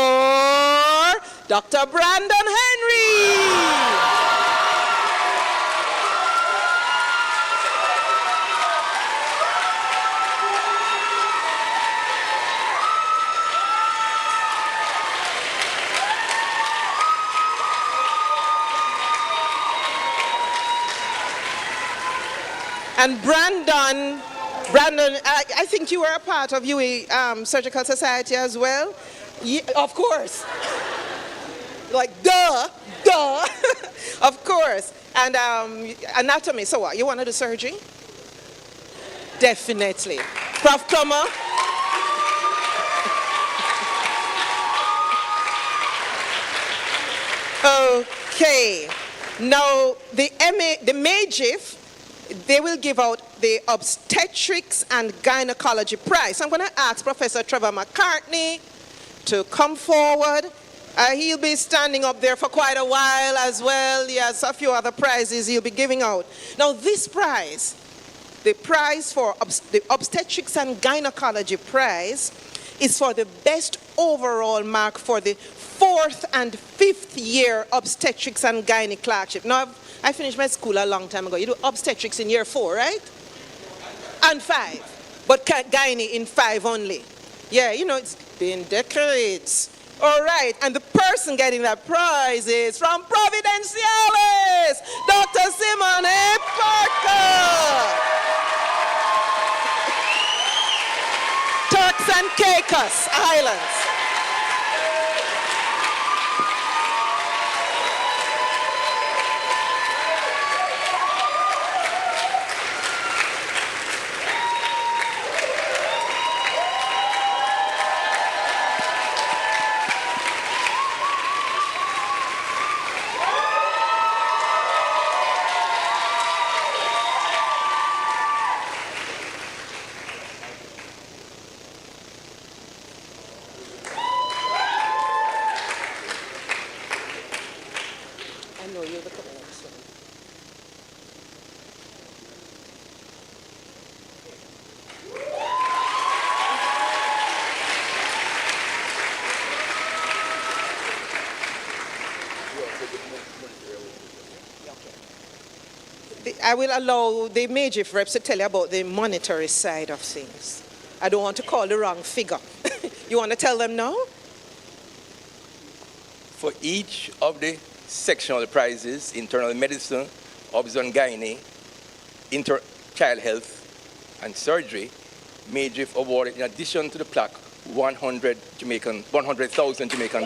Dr. Brandon Henry. And Brandon, I think you were a part of UE Surgical Society as well. Yeah, of course. Like, duh. Of course. And anatomy, so what? You want to do surgery? Definitely. Prof. Plummer? Okay. Now, the MAGIF, they will give out the Obstetrics and Gynecology Prize. I'm going to ask Professor Trevor McCartney to come forward. He'll be standing up there for quite a while as well. He has a few other prizes he'll be giving out. Now this prize, the prize for the Obstetrics and Gynecology Prize, is for the best overall mark for the 4th and 5th year obstetrics and gynae clerkship. Now, I finished my school a long time ago. You do obstetrics in year 4, right? And 5. But gynae in 5 only. Yeah, it's been decades. All right, and the person getting that prize is from Providenciales, Dr. Simone Parker. Turks and Caicos Islands. I will allow the MAGIF reps to tell you about the monetary side of things. I don't want to call the wrong figure. You want to tell them now? For each of the sectional prizes, internal medicine, obs and gynae, child health, and surgery, MAGIF awarded, in addition to the plaque, 100,000 Jamaican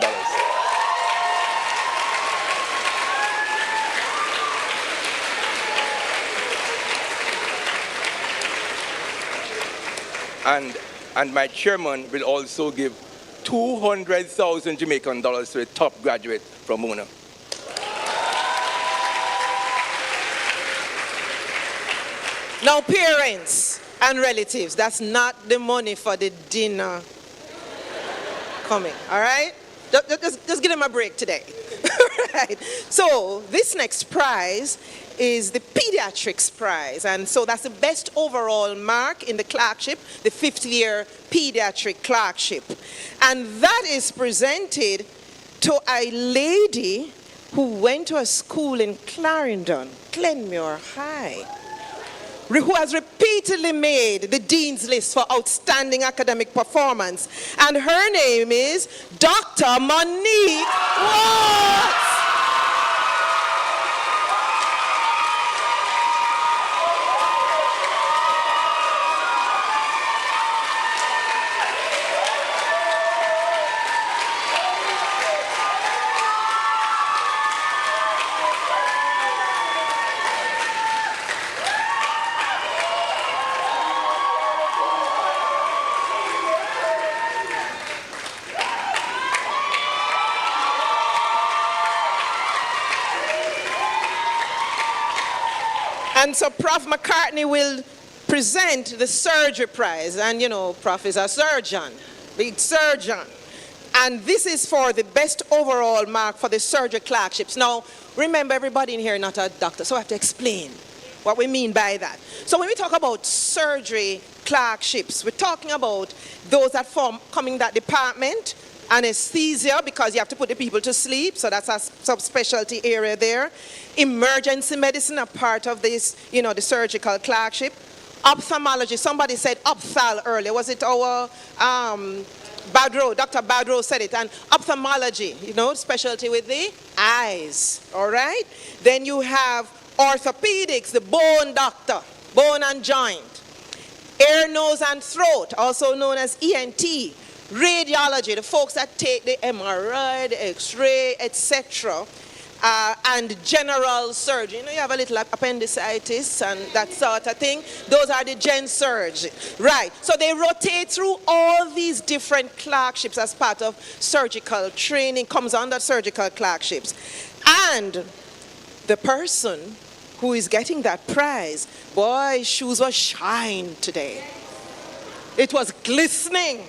dollars. And my chairman will also give 200,000 Jamaican dollars to a top graduate from Mona. Now, parents and relatives, that's not the money for the dinner coming, all right? Just give them a break today. All right. So this next prize is the pediatrics prize, and so that's the best overall mark in the clerkship, the 5th year pediatric clerkship, and that is presented to a lady who went to a school in Clarendon, Glenmuir High, who has repeatedly made the Dean's List for outstanding academic performance. And her name is Dr. Monique Watts. And so Prof. McCartney will present the surgery prize. And you know, Prof is a surgeon, big surgeon. And this is for the best overall mark for the surgery clerkships. Now, remember, everybody in here is not a doctor, so I have to explain what we mean by that. So when we talk about surgery clerkships, we're talking about those that form coming that department. Anesthesia, because you have to put the people to sleep, so that's a subspecialty area there. Emergency medicine, a part of this, you know, the surgical clerkship. Ophthalmology, somebody said ophthal earlier. Was it our Badro? Dr. Badro said it. And ophthalmology, you know, specialty with the eyes, all right? Then you have orthopedics, the bone doctor, bone and joint. Ear, nose, and throat, also known as ENT. Radiology, the folks that take the MRI, the X-ray, etc. And general surgery. You know, you have a little appendicitis and that sort of thing. Those are the gen surge. Right. So they rotate through all these different clerkships as part of surgical training, comes under surgical clerkships. And the person who is getting that prize, boy, his shoes were shine today. It was glistening.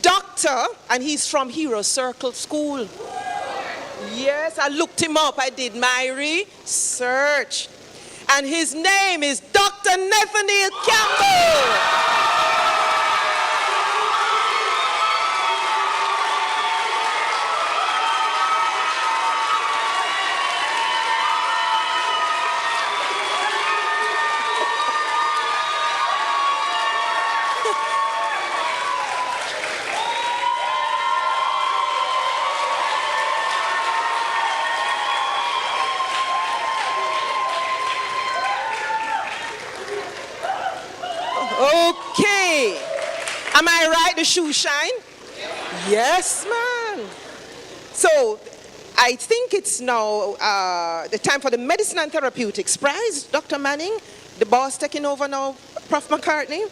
Doctor, and he's from Hero Circle School. Yes, I looked him up. I did my research. And his name is Dr. Nathaniel Campbell. Okay. Am I right? The shoe shine? Yes, man. So I think it's now the time for the Medicine and Therapeutics Prize. Dr. Manning, the boss taking over now, Prof. McCartney.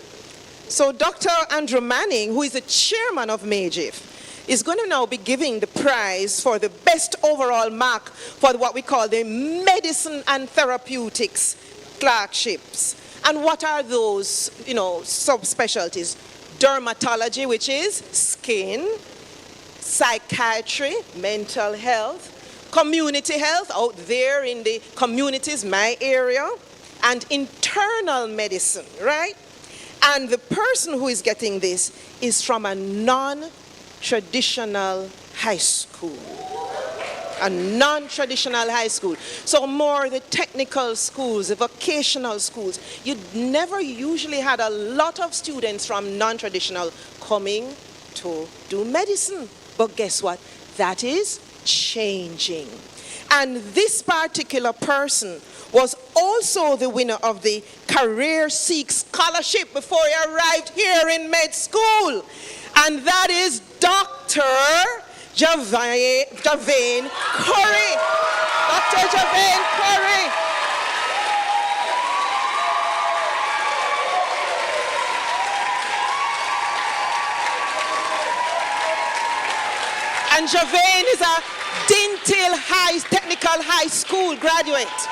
So Dr. Andrew Manning, who is the chairman of MAGIF, is going to now be giving the prize for the best overall mark for what we call the Medicine and Therapeutics clerkships. And what are those, you know, subspecialties? Dermatology, which is skin, psychiatry, mental health, community health, out there in the communities, my area, and internal medicine, right? And the person who is getting this is from a non-traditional high school. a non-traditional high school. So more the technical schools, the vocational schools. You never usually had a lot of students from non-traditional coming to do medicine. But guess what? That is changing. And this particular person was also the winner of the Career Seek Scholarship before he arrived here in med school. And that is Dr. Javane Curry. Dr. Javane Curry. And Javane is a Dintil Technical High School graduate.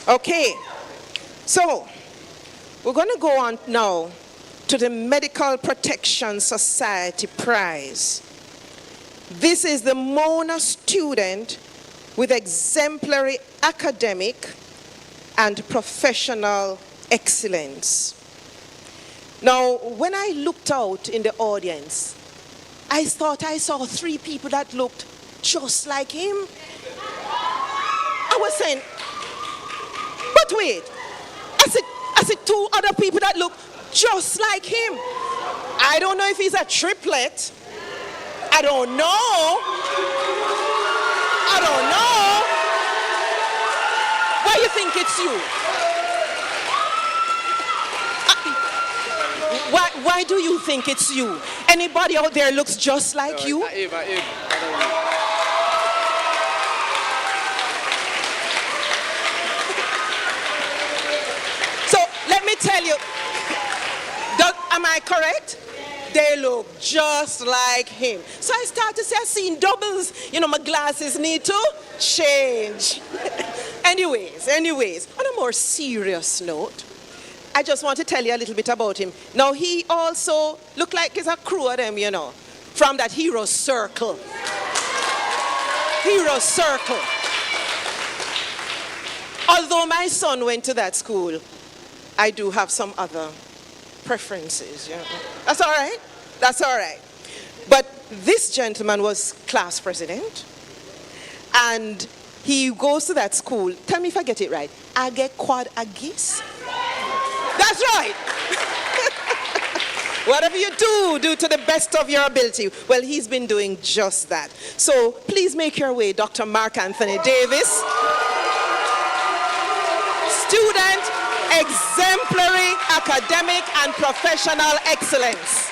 Okay, so we're going to go on now to the Medical Protection Society Prize. This is the Mona student with exemplary academic and professional excellence. Now, when I looked out in the audience, I thought I saw 3 people that looked just like him. I was saying, but wait, I see 2 other people that look just like him. I don't know if he's a triplet. I don't know. I don't know. Why you think it's you? Why do you think it's you? Anybody out there looks just like you? So let me tell you, am I correct? They look just like him. So I start to say, I've seen doubles. You know, my glasses need to change. Anyways, on a more serious note, I just want to tell you a little bit about him. Now, he also looked like he's a crew of them, you know, from that hero circle. Hero circle. Although my son went to that school, I do have some other preferences, you know. That's all right. That's all right. But this gentleman was class president, and he goes to that school. Tell me if I get it right. Age Quad Agis. That's right. Whatever you do to the best of your ability. Well, he's been doing just that. So please make your way, Dr. Mark Anthony Davis. Student, exemplary academic and professional excellence.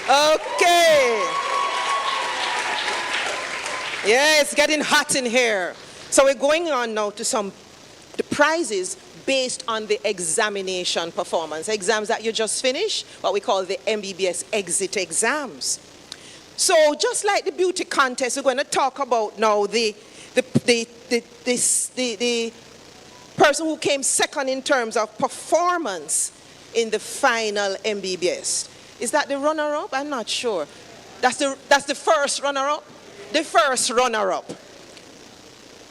Okay. Yeah, it's getting hot in here. So we're going on now to the prizes based on the examination performance. Exams that you just finished, what we call the MBBS exit exams. So just like the beauty contest, we're going to talk about now the person who came second in terms of performance in the final MBBS. Is that the runner-up? I'm not sure. That's the first runner-up? The first runner-up.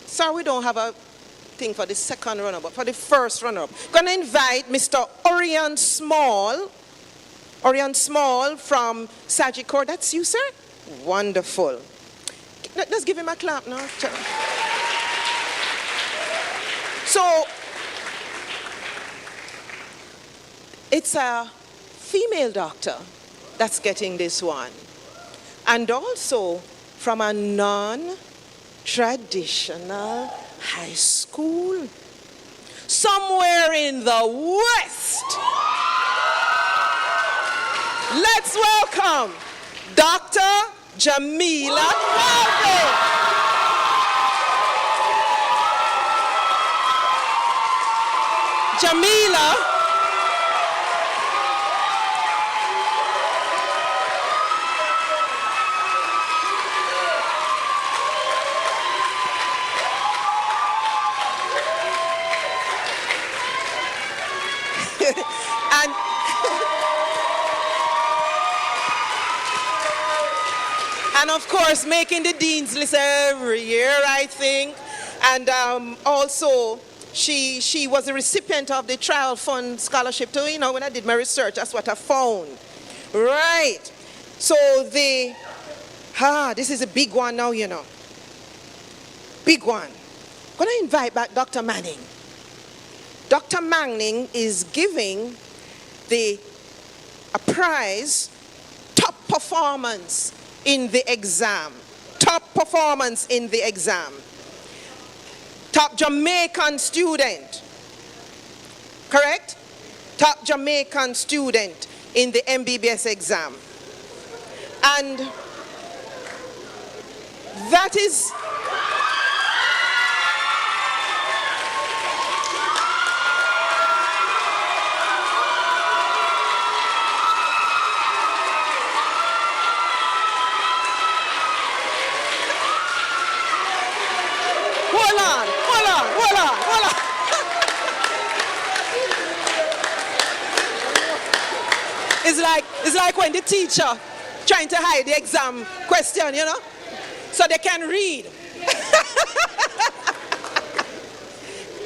Sorry, we don't have a thing for the second runner-up, but for the first runner-up. Going to invite Mr. Orion Small from Sagicor. That's you, sir? Wonderful. Let's give him a clap now. So, it's a female doctor that's getting this one. And also from a non-traditional high school. Somewhere in the West. Let's welcome Dr. Jamila Calvin. Jamila And of course, making the Dean's List every year, I think. And also, she was a recipient of the Trial Fund Scholarship too. You know, when I did my research, that's what I found. Right. So this is a big one now, you know. Big one. I'm going to invite back Dr. Manning. Dr. Manning is giving a prize, top performance in the exam. Top performance in the exam. Top Jamaican student. Correct? Top Jamaican student in the MBBS exam. And that is hold on. It's like when the teacher trying to hide the exam question, you know, so they can read.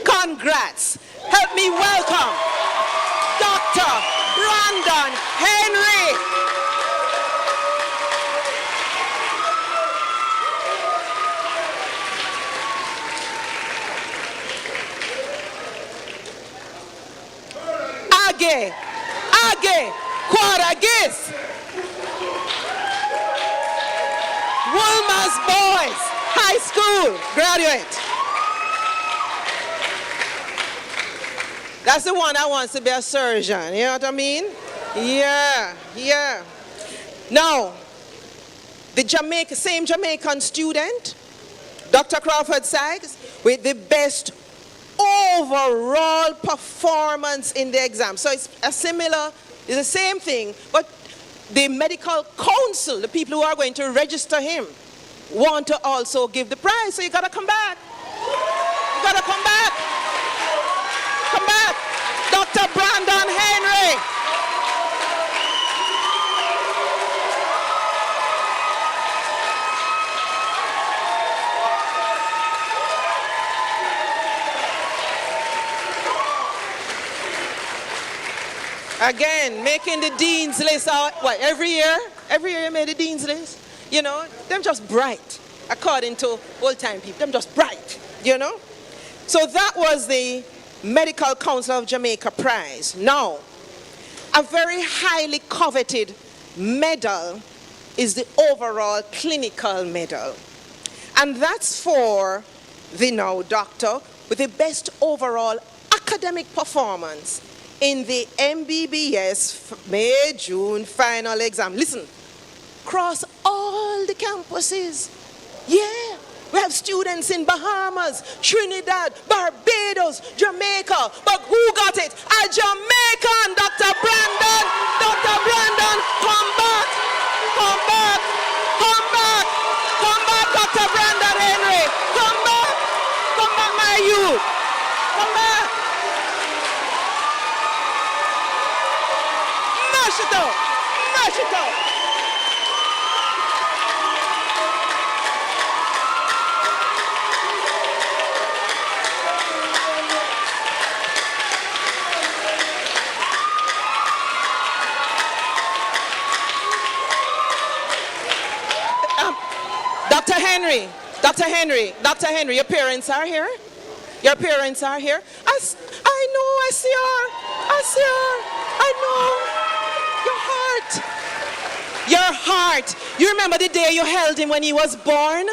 Congrats. Help me welcome Dr. Brandon Henry. Age, Quadagis, Woolmer's Boys High School graduate. That's the one that wants to be a surgeon, you know what I mean? Yeah. Now, the same Jamaican student, Dr. Crawford Sykes, with the best overall performance in the exam. So it's the same thing, but the medical council, the people who are going to register him, want to also give the prize. So you gotta come back. Come back. Dr. Brandon Henry. Again, making the Dean's List out, every year? Every year you made the Dean's List? You know, them just bright, according to old-time people. Them just bright, you know? So that was the Medical Council of Jamaica prize. Now, a very highly coveted medal is the overall clinical medal. And that's for the now doctor with the best overall academic performance in the MBBS May-June final exam. Listen, across all the campuses. Yeah, we have students in Bahamas, Trinidad, Barbados, Jamaica. But who got it? A Jamaican, Dr. Brandon. Dr. Brandon, come back, Dr. Brandon Henry. Come back, my youth. Come back. Mash it up. Dr. Henry, your parents are here? Your parents are here? I know, I see her. I know. Your heart. You remember the day you held him when he was born?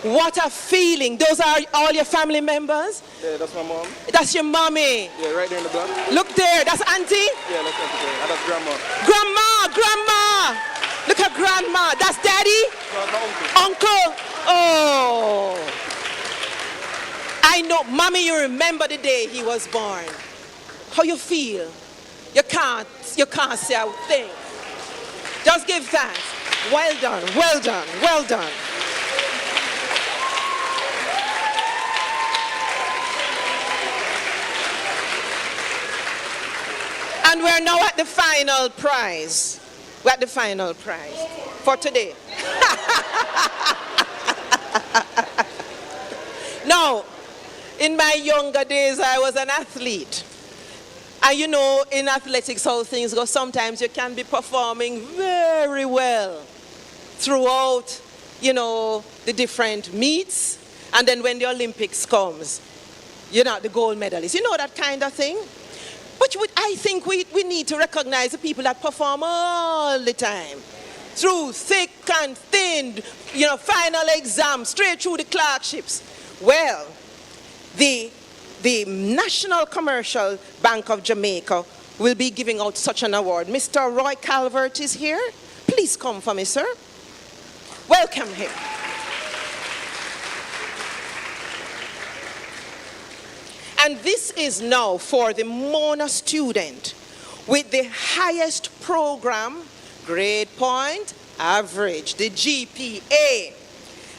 What a feeling. Those are all your family members? Yeah, that's my mom. That's your mommy. Yeah, right there in the block. Look there, that's auntie? Yeah, that's auntie. And that's grandma. Grandma. Look at grandma. That's daddy? No, my Uncle. Oh. I know, mommy, you remember the day he was born. How you feel? You can't say a thing. Just give thanks. Well done. And we're now at the final prize. We're at the final prize for today. Now, in my younger days, I was an athlete. And you know, in athletics, how things go, sometimes you can be performing very well throughout, you know, the different meets. And then when the Olympics comes, you're not the gold medalist. You know that kind of thing? But I think we need to recognize the people that perform all the time. Through thick and thin, you know, final exams, straight through the clerkships. Well, the National Commercial Bank of Jamaica will be giving out such an award. Mr. Roy Calvert is here. Please come for me, sir. Welcome him. And this is now for the Mona student with the highest program, grade point, average, the GPA,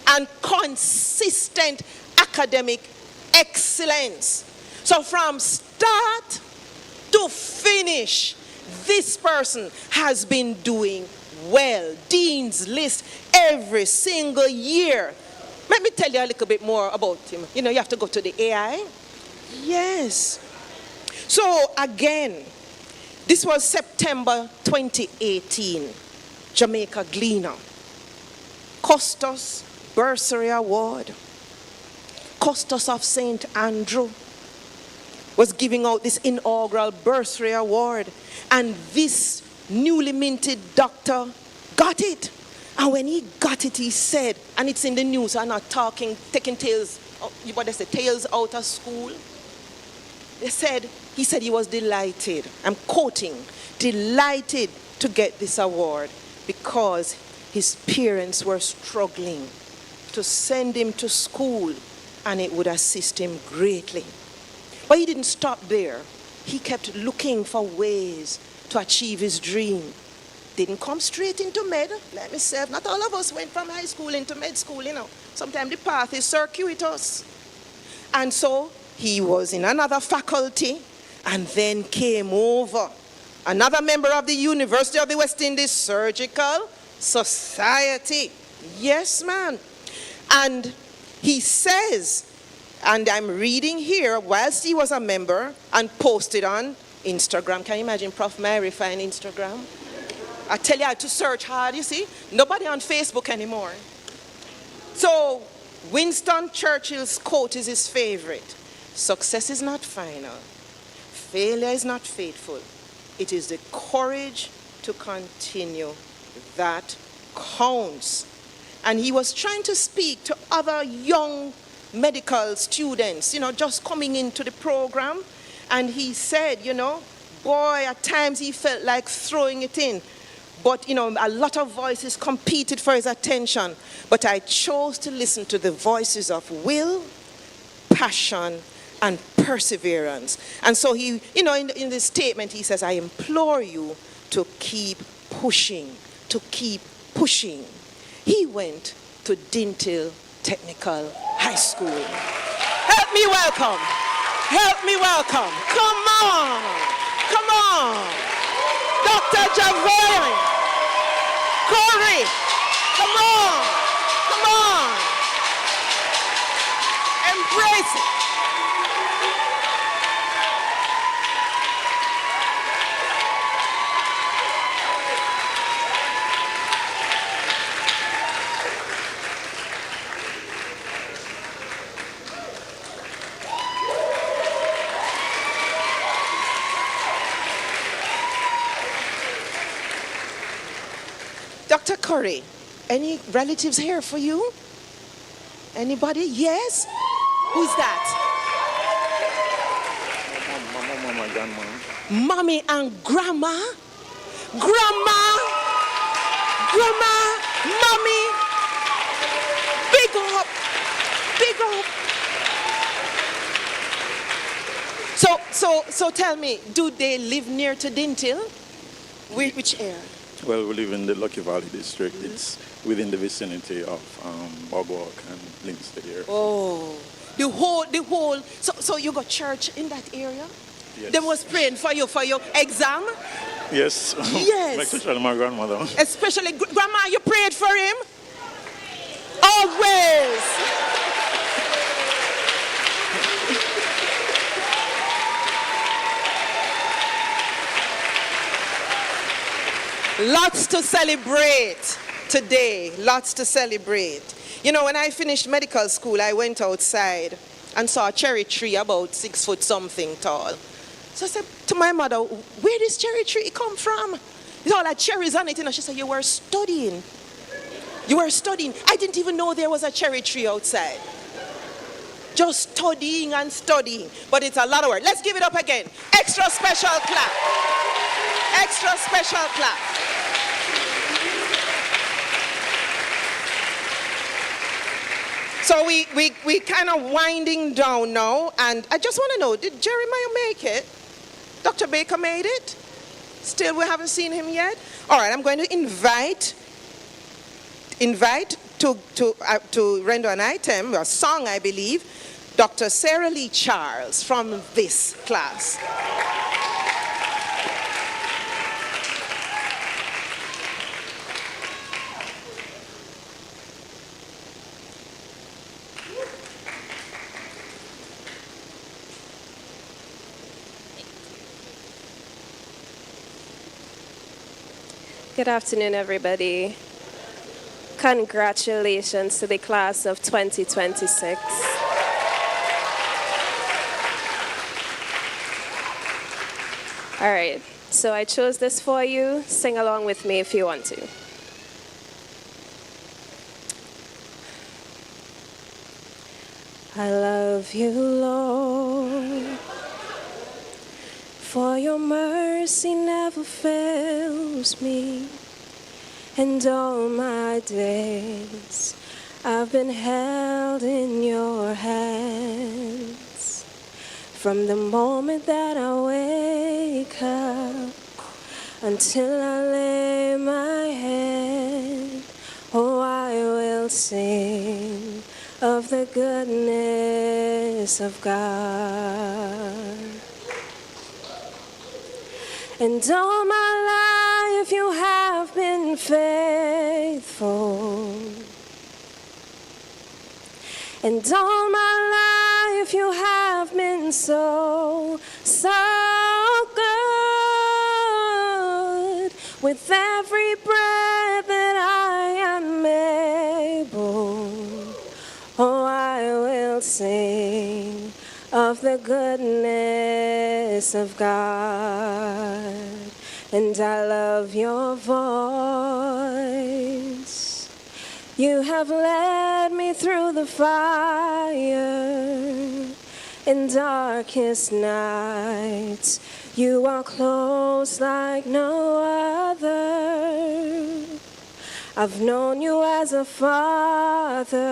and consistent academic excellence. So from start to finish, this person has been doing well. Dean's List every single year. Let me tell you a little bit more about him. You know, you have to go to the AI. Yes. So again, this was September 2018, Jamaica Gleaner. Custos Bursary Award. Custos of St. Andrew was giving out this inaugural bursary award, and this newly minted doctor got it. And when he got it, he said, and it's in the news, I'm not taking tales out of school. He said he was delighted, I'm quoting, delighted to get this award because his parents were struggling to send him to school and it would assist him greatly. But he didn't stop there. He kept looking for ways to achieve his dream. Didn't come straight into med. Let me say, not all of us went from high school into med school, you know. Sometimes the path is circuitous. And so he was in another faculty and then came over. Another member of the University of the West Indies Surgical Society. Yes, man. And he says, and I'm reading here, whilst he was a member and posted on Instagram. Can you imagine Prof. Mary find Instagram? I tell you, I had to search hard, you see. Nobody on Facebook anymore. So Winston Churchill's quote is his favorite. Success is not final. Failure is not fateful. It is the courage to continue that counts. And he was trying to speak to other young medical students, you know, just coming into the program. And he said, you know, boy, at times he felt like throwing it in. But, you know, a lot of voices competed for his attention. But I chose to listen to the voices of will, passion, and perseverance. And so he, you know, in this statement, he says, I implore you to keep pushing, to keep pushing. He went to Dintil Technical High School. Help me welcome. Help me welcome. Come on. Come on. Dr. Javon. Corey. Come on. Come on. Embrace it. Dr. Curry, any relatives here for you? Anybody? Yes? Who's that? Mama, grandma. Mommy and grandma? Grandma? Grandma? Mommy? Big up. Big up. So tell me, do they live near to Dintil? Which area? Well, we live in the Lucky Valley district. It's within the vicinity of Bogwalk and Linstead area. Oh, the whole. So you got church in that area? Yes. They was praying for your exam? Yes. Yes. Especially my grandmother. Especially, Grandma, you prayed for him? Always. Lots to celebrate today. Lots to celebrate. You know, when I finished medical school, I went outside and saw a cherry tree about 6 foot something tall. So I said to my mother, where this cherry tree come from? It's all like cherries on it. And she said, you were studying. You were studying. I didn't even know there was a cherry tree outside. Just studying and studying. But it's a lot of work. Let's give it up again. Extra special clap. Extra special clap. So we kind of winding down now, and I just want to know, did Jeremiah make it? Dr. Baker made it? Still, we haven't seen him yet? All right, I'm going to invite to render an item, a song, I believe, Dr. Sarah Lee Charles from this class. Good afternoon, everybody. Congratulations to the class of 2026. All right, so I chose this for you. Sing along with me if you want to. I love you, Lord, for your mercy never fails me, and all my days I've been held in your hands. From the moment that I wake up until I lay my head, oh, I will sing of the goodness of God. And all my life you have been faithful. And all my life you have been so, so good. With every breath that I am able, oh, I will sing of the goodness of God. And I love your voice. You have led me through the fire in darkest nights. You are close like no other. I've known you as a father.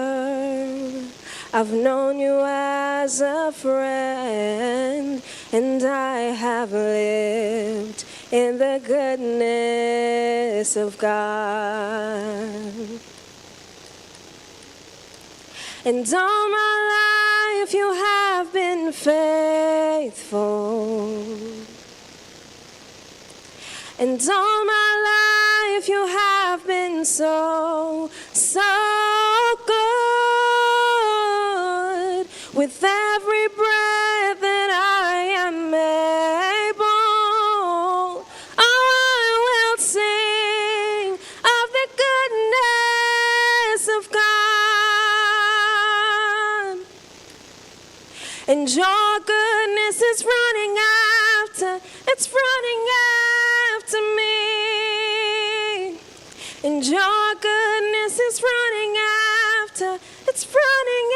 I've known you as a friend. And I have lived in the goodness of God. And all my life you have been faithful. And all my life you have been so, so good. With every breath that I am able, oh, I will sing of the goodness of God. And your goodness is running after, it's running after me. And your goodness is running after, it's running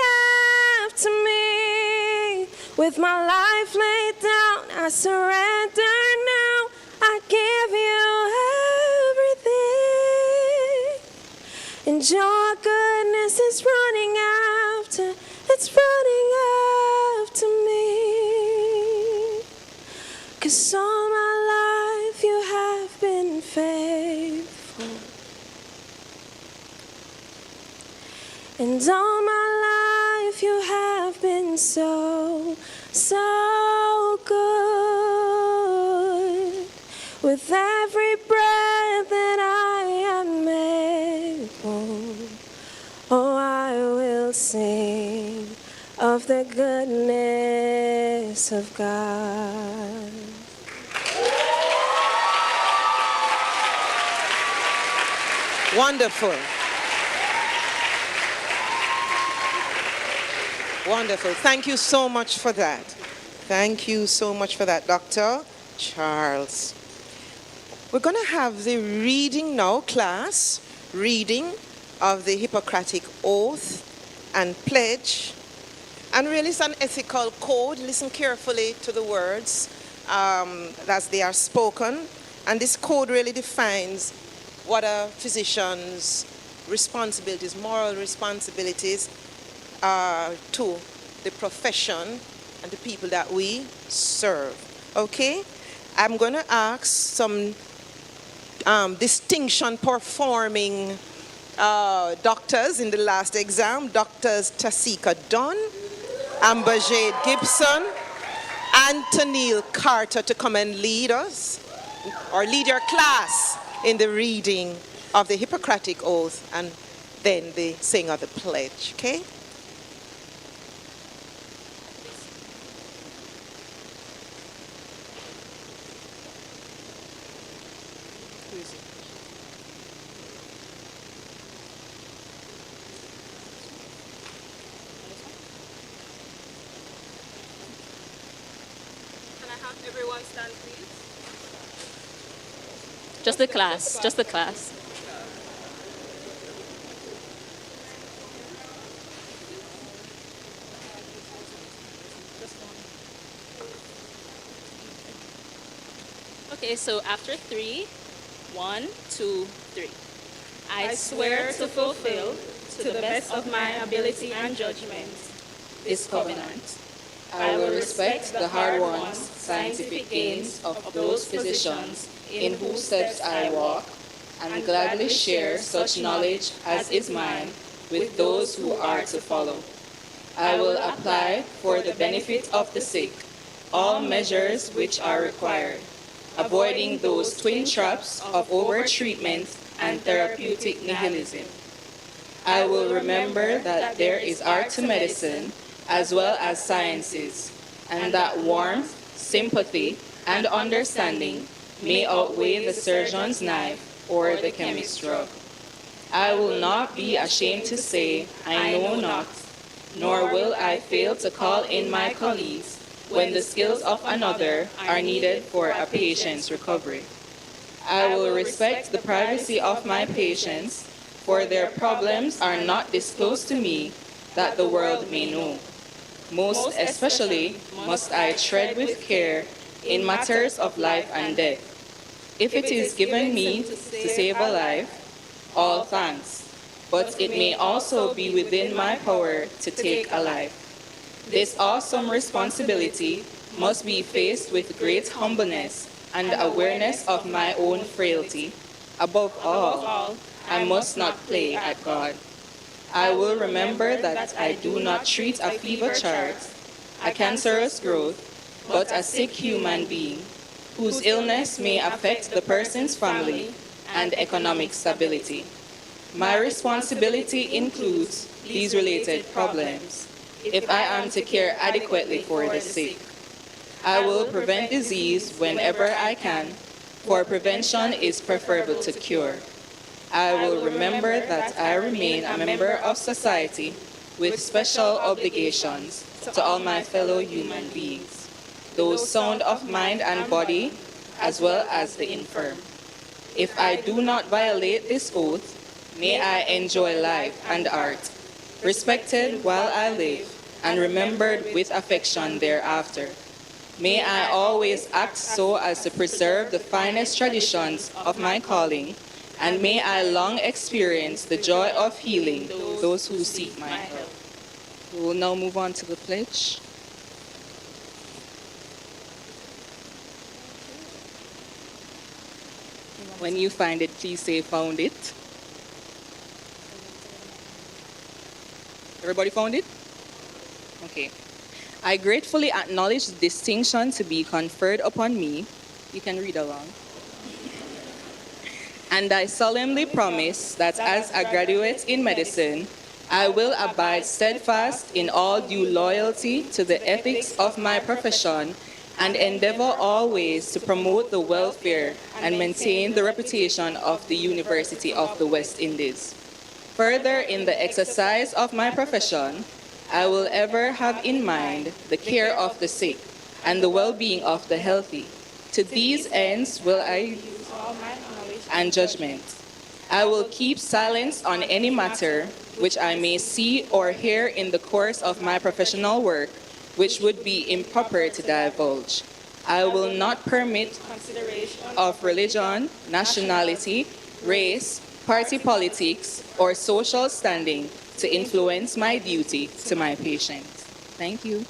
after me. With my life laid down, I surrender now. I give you everything. And your goodness is running after, it's running after me. 'Cause all my life you have been faithful. And all my life you have been so, so good. With every breath that I am able, oh, I sing of the goodness of God. Wonderful. Wonderful. Thank you so much for that. Thank you so much for that, Dr. Charles. We're going to have the reading now, class. Reading of the Hippocratic Oath and Pledge. And really it's an ethical code. Listen carefully to the words as they are spoken. And this code really defines what a physician's responsibilities, moral responsibilities to the profession and the people that we serve. Okay? I'm going to ask some distinction performing doctors in the last exam, Doctors Tasika Dunn, Amber Jade Gibson, and Tanil Carter to come and lead us, or lead your class in the reading of the Hippocratic Oath and then the saying of the pledge, okay? Everyone stand, please. Just the class, just the class. Okay, so after 3, 1, 2, 3. I swear to fulfill, to the best of my ability and judgment, this covenant. I will respect the hard-won scientific gains of those physicians in whose steps I walk, and gladly share such knowledge as is mine with those who are to follow. I will apply for the benefit of the sick all measures which are required, avoiding those twin traps of over-treatment and therapeutic nihilism. I will remember that there is art to medicine as well as sciences, and that warmth, sympathy, and understanding may outweigh the surgeon's knife or the chemist's drug. I will not be ashamed to say, I know not, nor will I fail to call in my colleagues when the skills of another are needed for a patient's recovery. I will respect the privacy of my patients, for their problems are not disclosed to me that the world may know. Most especially must I tread with care in matters of life and death. If it is given me to save a life, all thanks, but it may also be within my power to take a life. This awesome responsibility must be faced with great humbleness and awareness of my own frailty. Above all, I must not play at God. I will remember that I do not treat a fever chart, a cancerous growth, but a sick human being whose illness may affect the person's family and economic stability. My responsibility includes these related problems if I am to care adequately for the sick. I will prevent disease whenever I can, for prevention is preferable to cure. I will remember that I remain a member of society with special obligations to all my fellow human beings, those sound of mind and body, as well as the infirm. If I do not violate this oath, may I enjoy life and art, respected while I live, and remembered with affection thereafter. May I always act so as to preserve the finest traditions of my calling, and may I long experience the joy of healing those who seek my help. We will now move on to the pledge. When you find it, please say found it. Everybody found it? Okay. I gratefully acknowledge the distinction to be conferred upon me. You can read along. And I solemnly promise that as a graduate in medicine, I will abide steadfast in all due loyalty to the ethics of my profession and endeavor always to promote the welfare and maintain the reputation of the University of the West Indies. Further, in the exercise of my profession, I will ever have in mind the care of the sick and the well-being of the healthy. To these ends will I use all my knowledge and judgment. I will keep silence on any matter which I may see or hear in the course of my professional work, which would be improper to divulge. I will not permit consideration of religion, nationality, race, party politics, or social standing to influence my duty to my patients. Thank you.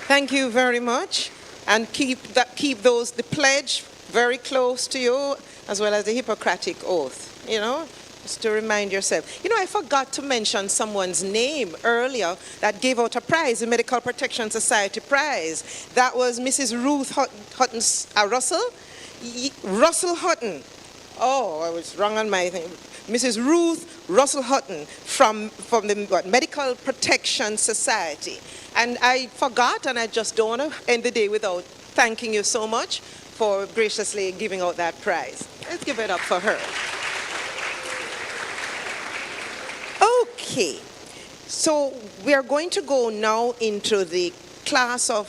Thank you very much. And keep the pledge very close to you, as well as the Hippocratic Oath, just to remind yourself. I forgot to mention someone's name earlier that gave out a prize, the Medical Protection Society prize. That was Mrs. Ruth Hutton Russell. Russell Hutton. Oh, I was wrong on my thing. Mrs. Ruth Russell Hutton from the Medical Protection Society. And I forgot, and I just don't want to end the day without thanking you so much for graciously giving out that prize. Let's give it up for her. Okay, so we are going to go now into the class of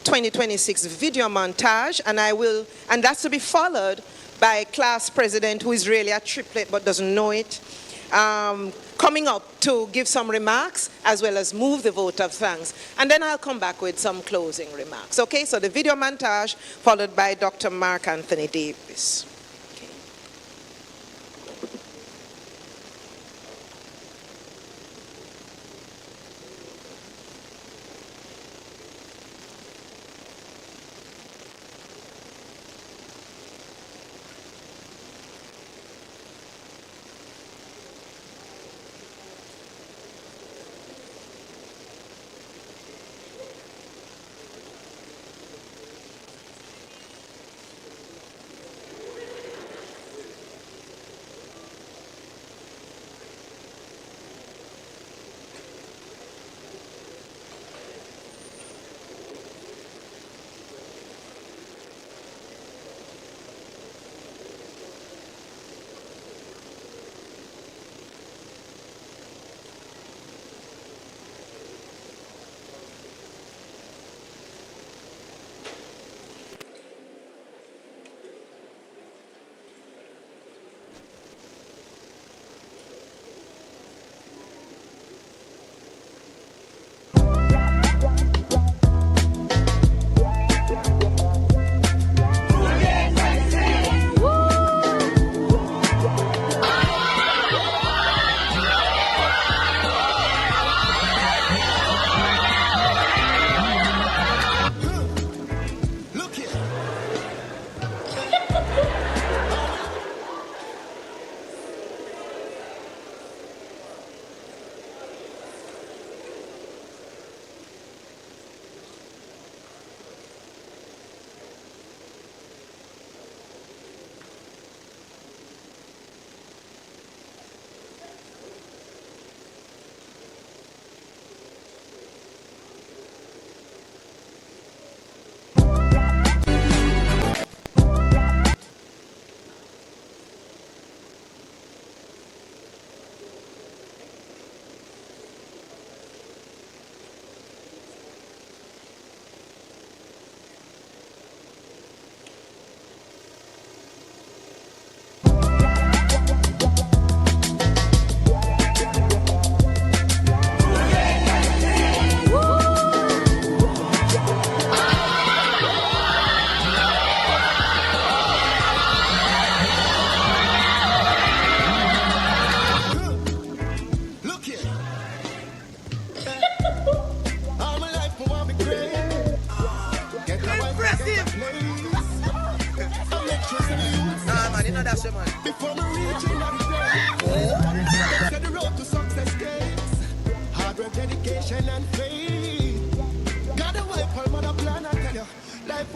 2026 video montage, and that's to be followed by a class president who is really a triplet but doesn't know it, coming up to give some remarks as well as move the vote of thanks. And then I'll come back with some closing remarks. Okay, so the video montage followed by Dr. Mark Anthony Davis.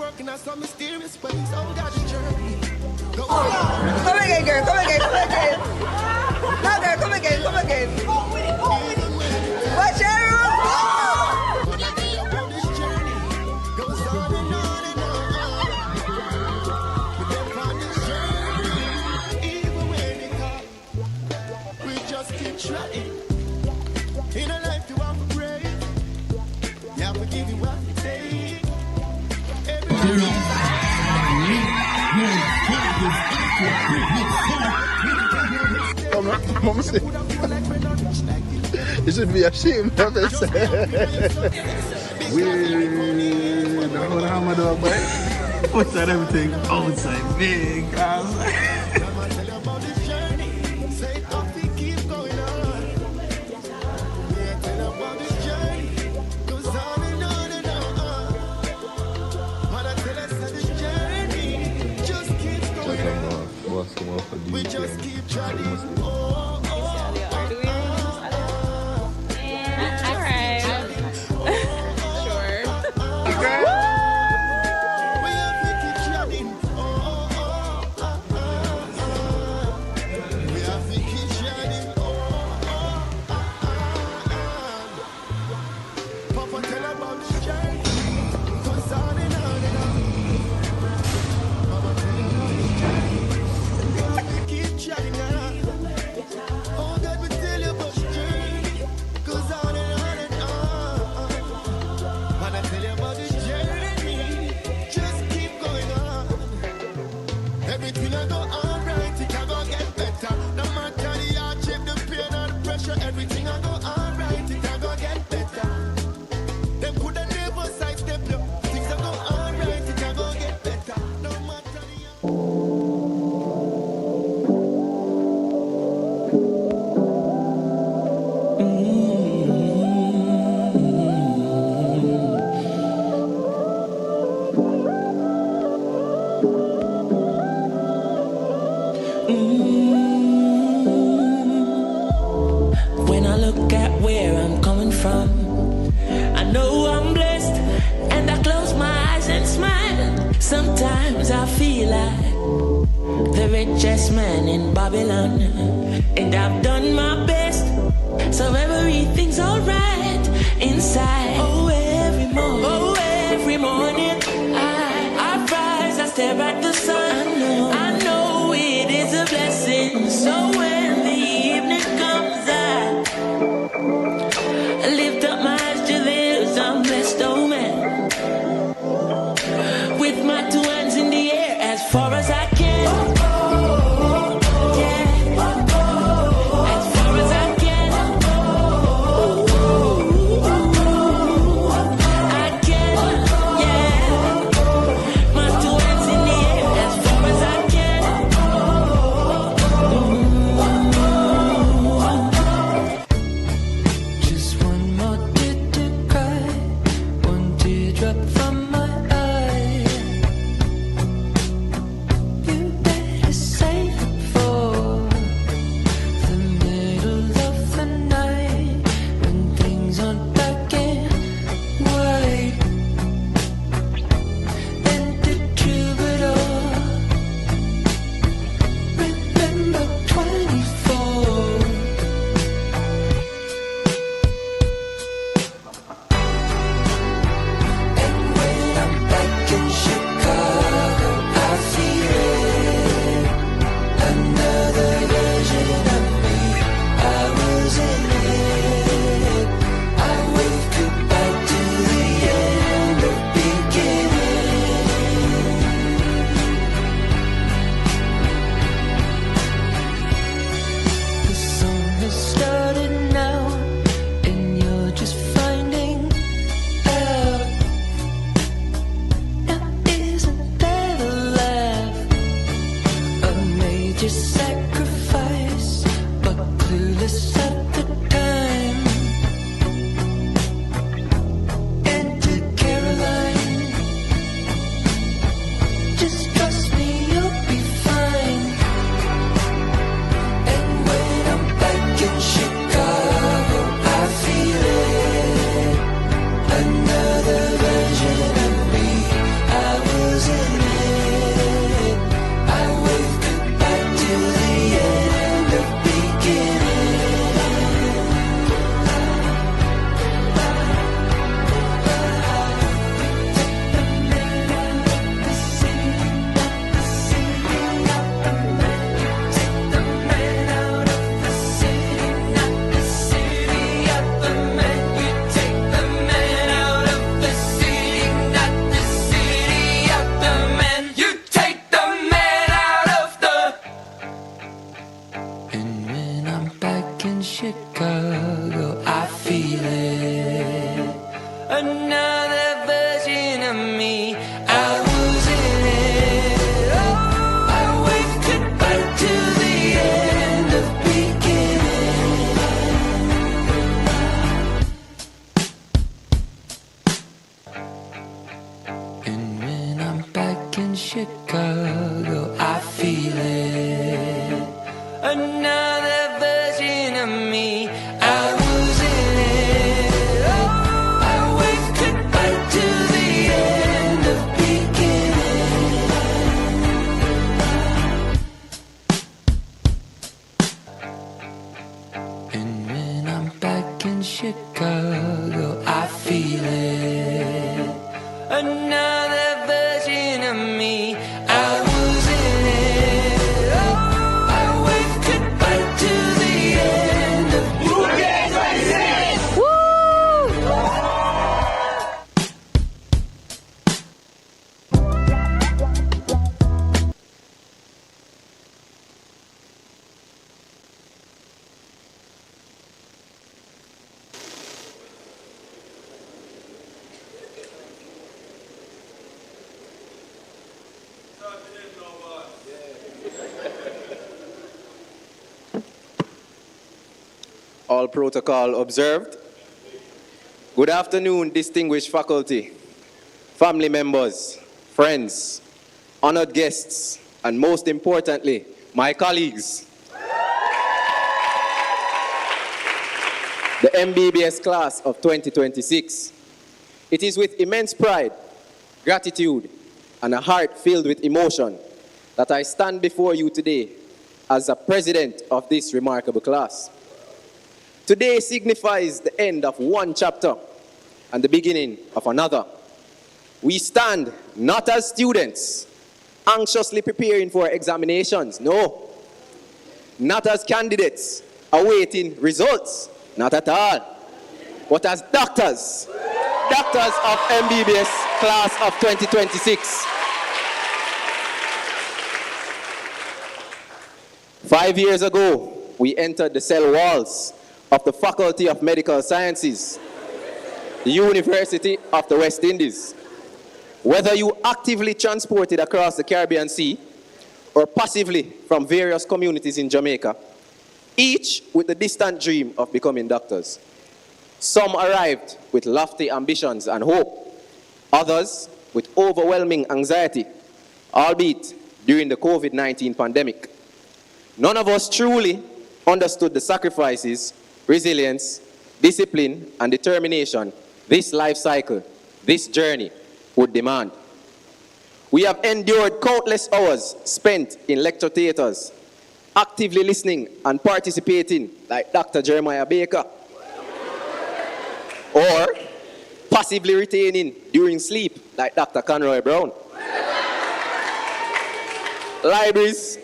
working on some mysterious ways. Oh, God, the journey. Come again, girl. Come again. Come again. No, girl. Come again. Come again. Watch your room. We just keep trying. In a life you have to pray. You have to give you what you take. Mama say, you should be ashamed of it. We don't know how much dog, boy. What's that everything outside big house? We just keep trying. Everything I go alright, it can go get better. No matter the hardship, the pain and the pressure, everything I go alright, it can go get better. Them could have never sidestep you. Things that go alright, it can go get better. No matter When I look at where I'm coming from, I know I'm blessed, and I close my eyes and smile. Sometimes I feel like the richest man in Babylon, and I've done my best, so everything's alright inside. Oh, every morning, I rise, I stare at the sun. I know it is a blessing. So when the evening comes, I lift up my eyes to this, I'm blessed, oh man. With my two hands in the air, as far as I can. I another version of me. I was in it. Oh, I waved goodbye to the end of beginning. And when I'm back in Chicago, I feel it. Another version of me. I was in it. Oh, I waved goodbye to the end of you. Guys, All protocol observed. Good afternoon, distinguished faculty, family members, friends, honored guests, and most importantly, my colleagues. The MBBS class of 2026. It is with immense pride, gratitude, and a heart filled with emotion that I stand before you today as the president of this remarkable class. Today signifies the end of one chapter and the beginning of another. We stand not as students, anxiously preparing for examinations, no. Not as candidates, awaiting results, not at all. But as doctors, doctors of MBBS class of 2026. 5 years ago, we entered the cell walls of the Faculty of Medical Sciences, the University of the West Indies. Whether you actively transported across the Caribbean Sea or passively from various communities in Jamaica, each with the distant dream of becoming doctors. Some arrived with lofty ambitions and hope, others with overwhelming anxiety, albeit during the COVID-19 pandemic. None of us truly understood the sacrifices, resilience, discipline, and determination this life cycle, this journey would demand. We have endured countless hours spent in lecture theaters, actively listening and participating like Dr. Jeremiah Baker, or passively retaining during sleep like Dr. Conroy Brown. Libraries,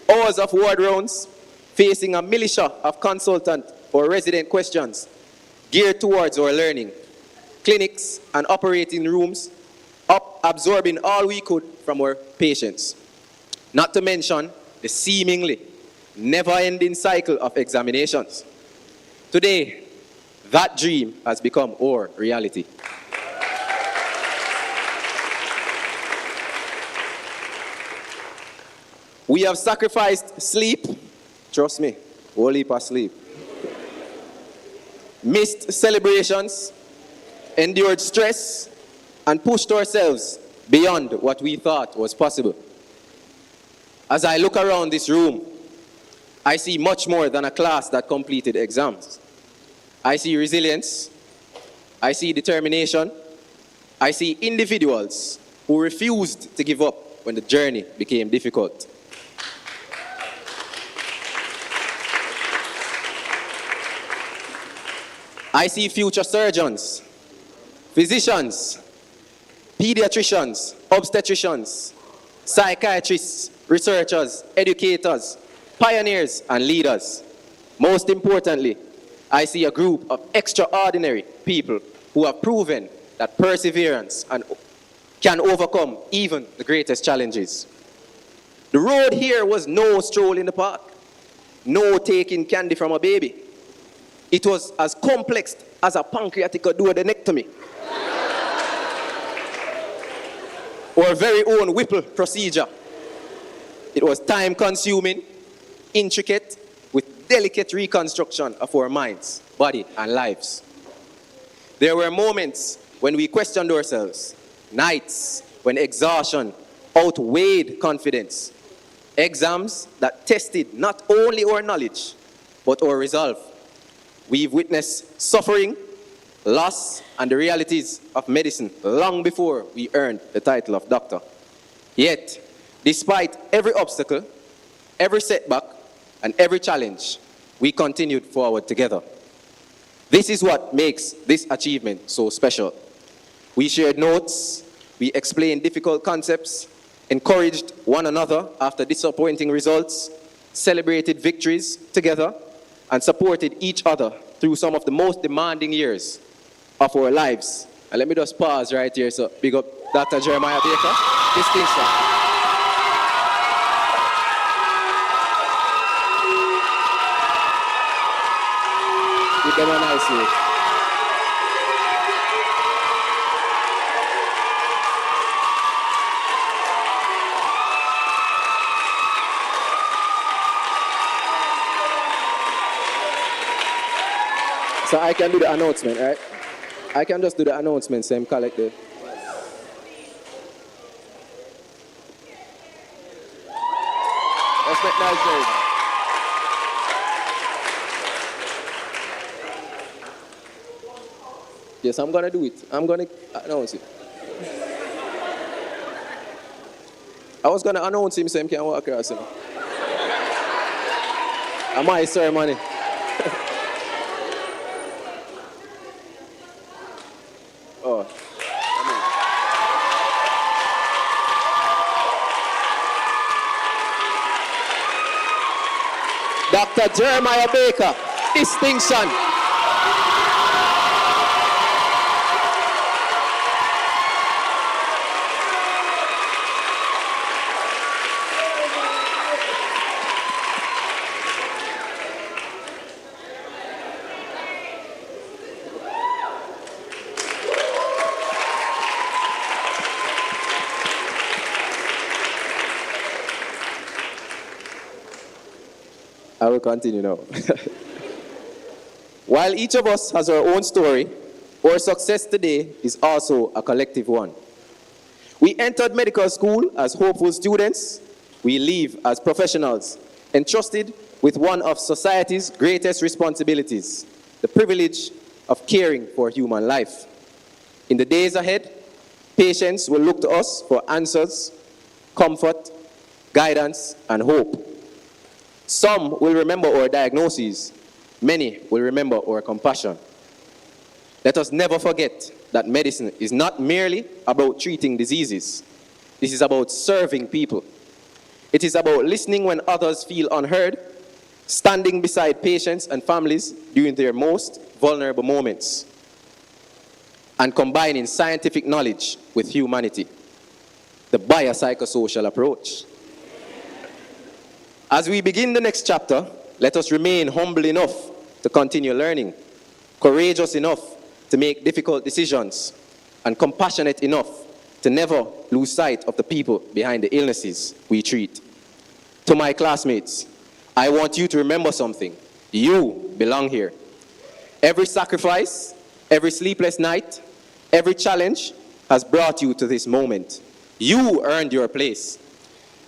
hours of ward rounds, facing a militia of consultant or resident questions geared towards our learning. Clinics and operating rooms, absorbing all we could from our patients. Not to mention the seemingly never-ending cycle of examinations. Today, that dream has become our reality. We have sacrificed sleep, trust me, whole heap of sleep. Missed celebrations, endured stress, and pushed ourselves beyond what we thought was possible. As I look around this room, I see much more than a class that completed exams. I see resilience, I see determination, I see individuals who refused to give up when the journey became difficult. I see future surgeons, physicians, pediatricians, obstetricians, psychiatrists, researchers, educators, pioneers, and leaders. Most importantly, I see a group of extraordinary people who have proven that perseverance can overcome even the greatest challenges. The road here was no stroll in the park, no taking candy from a baby. It was as complex as a pancreatic duodenectomy, or our very own Whipple procedure. It was time-consuming, intricate, with delicate reconstruction of our minds, body, and lives. There were moments when we questioned ourselves, nights when exhaustion outweighed confidence, Exams that tested not only our knowledge, but our resolve. We've witnessed suffering, loss, and the realities of medicine long before we earned the title of doctor. Yet, despite every obstacle, every setback, and every challenge, we continued forward together. This is what makes this achievement so special. We shared notes, we explained difficult concepts, encouraged one another after disappointing results, celebrated victories together, and supported each other through some of the most demanding years of our lives. And let me just pause right here, so big up Dr. Jeremiah Baker. Distinction. Give them a nice wave. So I can do the announcement, right? I can just do the announcement, same collective. Let's make nice noise. Yes, I'm gonna do it. I'm gonna announce it. I was gonna announce him so he can walk across him. Am I ceremony? Oh. Dr. Jeremiah Baker, distinction. I will continue now. While each of us has our own story, our success today is also a collective one. We entered medical school as hopeful students. We leave as professionals, entrusted with one of society's greatest responsibilities, the privilege of caring for human life. In the days ahead, patients will look to us for answers, comfort, guidance, and hope. Some will remember our diagnoses. Many will remember our compassion. Let us never forget that medicine is not merely about treating diseases. This is about serving people. It is about listening when others feel unheard, standing beside patients and families during their most vulnerable moments, and combining scientific knowledge with humanity, the biopsychosocial approach. As we begin the next chapter, let us remain humble enough to continue learning, courageous enough to make difficult decisions, and compassionate enough to never lose sight of the people behind the illnesses we treat. To my classmates, I want you to remember something. You belong here. Every sacrifice, every sleepless night, every challenge has brought you to this moment. You earned your place.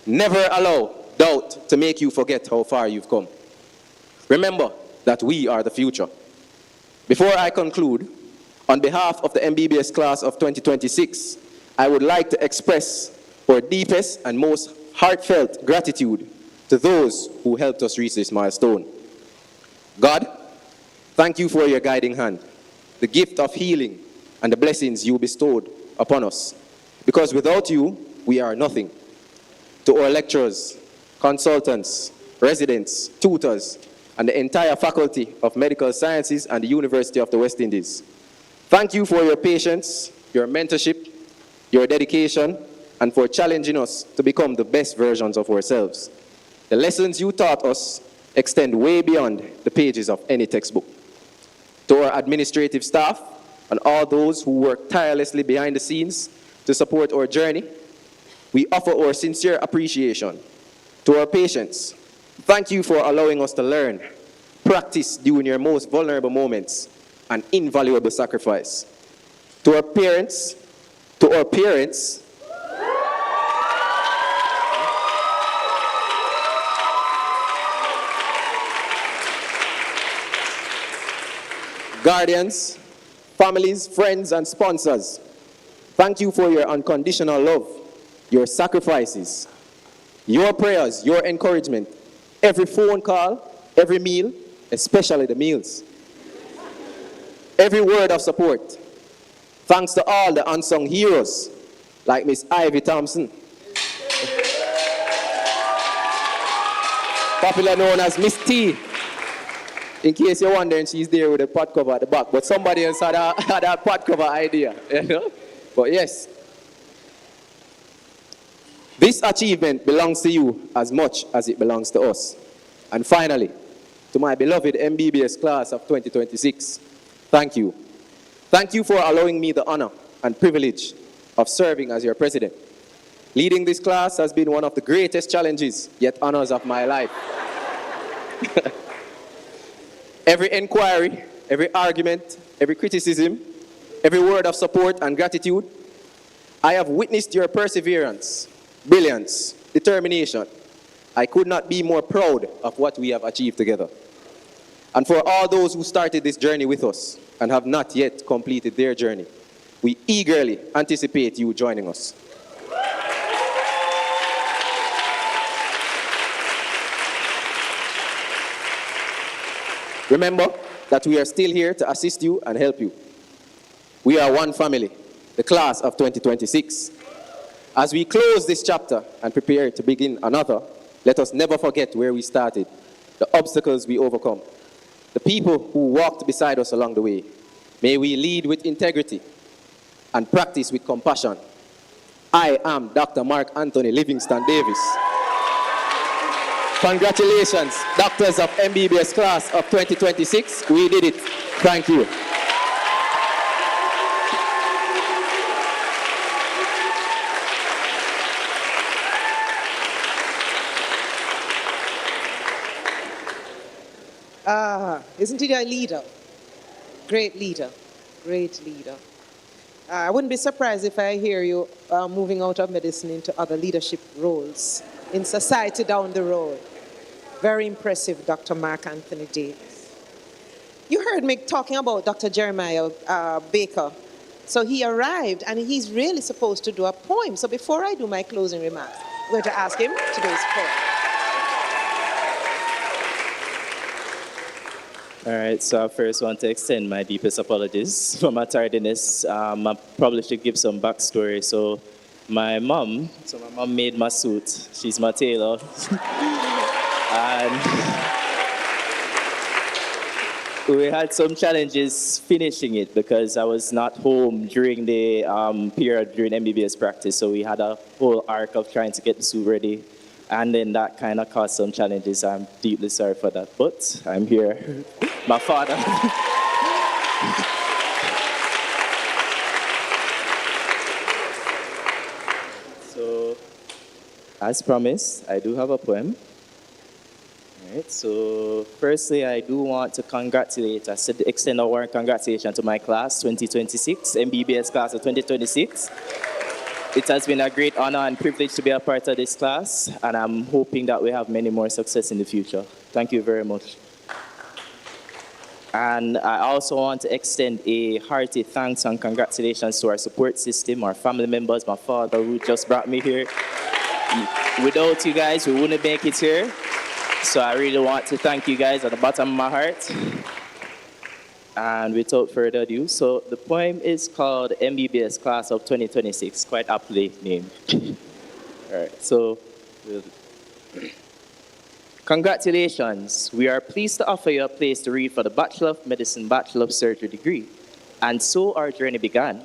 Never allow doubt to make you forget how far you've come. Remember that we are the future. Before I conclude, on behalf of the MBBS class of 2026, I would like to express our deepest and most heartfelt gratitude to those who helped us reach this milestone. God, thank you for your guiding hand, the gift of healing, and the blessings you bestowed upon us. Because without you, we are nothing. To our lecturers, consultants, residents, tutors, and the entire faculty of medical sciences and the University of the West Indies, thank you for your patience, your mentorship, your dedication, and for challenging us to become the best versions of ourselves. The lessons you taught us extend way beyond the pages of any textbook. To our administrative staff and all those who work tirelessly behind the scenes to support our journey, we offer our sincere appreciation. To our patients, thank you for allowing us to learn, practice during your most vulnerable moments, an invaluable sacrifice. To our parents, guardians, families, friends, and sponsors, thank you for your unconditional love, your sacrifices, your prayers, your encouragement, every phone call, every meal, especially the meals, every word of support. Thanks to all the unsung heroes like Miss Ivy Thompson, popular known as Miss T. In case you're wondering, she's there with a pot cover at the back, but somebody else had that pot cover idea, you know? But yes, this achievement belongs to you as much as it belongs to us. And finally, to my beloved MBBS class of 2026, thank you. Thank you for allowing me the honor and privilege of serving as your president. Leading this class has been one of the greatest challenges, yet honors of my life. Every inquiry, every argument, every criticism, every word of support and gratitude, I have witnessed your perseverance, brilliance, determination. I could not be more proud of what we have achieved together. And for all those who started this journey with us and have not yet completed their journey, we eagerly anticipate you joining us. Remember that we are still here to assist you and help you. We are one family, the class of 2026. As we close this chapter and prepare to begin another, let us never forget where we started, the obstacles we overcome, the people who walked beside us along the way. May we lead with integrity and practice with compassion. I am Dr. Mark Anthony Livingston Davis. Congratulations, doctors of MBBS class of 2026. We did it. Thank you. Isn't he a leader? Great leader. Great leader. I wouldn't be surprised if I hear you moving out of medicine into other leadership roles in society down the road. Very impressive, Dr. Mark Anthony Davis. You heard me talking about Dr. Jeremiah Baker. So he arrived and he's really supposed to do a poem. So before I do my closing remarks, I'm going to ask him to do his poem. All right, so I first want to extend my deepest apologies for my tardiness. I probably should give some backstory. So my mom made my suit. She's my tailor. And we had some challenges finishing it because I was not home during the period during MBBS practice. So we had a whole arc of trying to get the suit ready. And then that kind of caused some challenges. I'm deeply sorry for that, but I'm here. My father. So, as promised, I do have a poem. All right, so firstly, I do want to congratulate, extend a warm congratulations to my class, 2026, MBBS class of 2026. It has been a great honor and privilege to be a part of this class, and I'm hoping that we have many more success in the future. Thank you very much. And I also want to extend a hearty thanks and congratulations to our support system, our family members, my father who just brought me here. Without you guys, we wouldn't make it here. So I really want to thank you guys at the bottom of my heart. And without further ado, so the poem is called MBBS Class of 2026, quite aptly named. All right, so congratulations. We are pleased to offer you a place to read for the Bachelor of Medicine, Bachelor of Surgery degree. And so our journey began.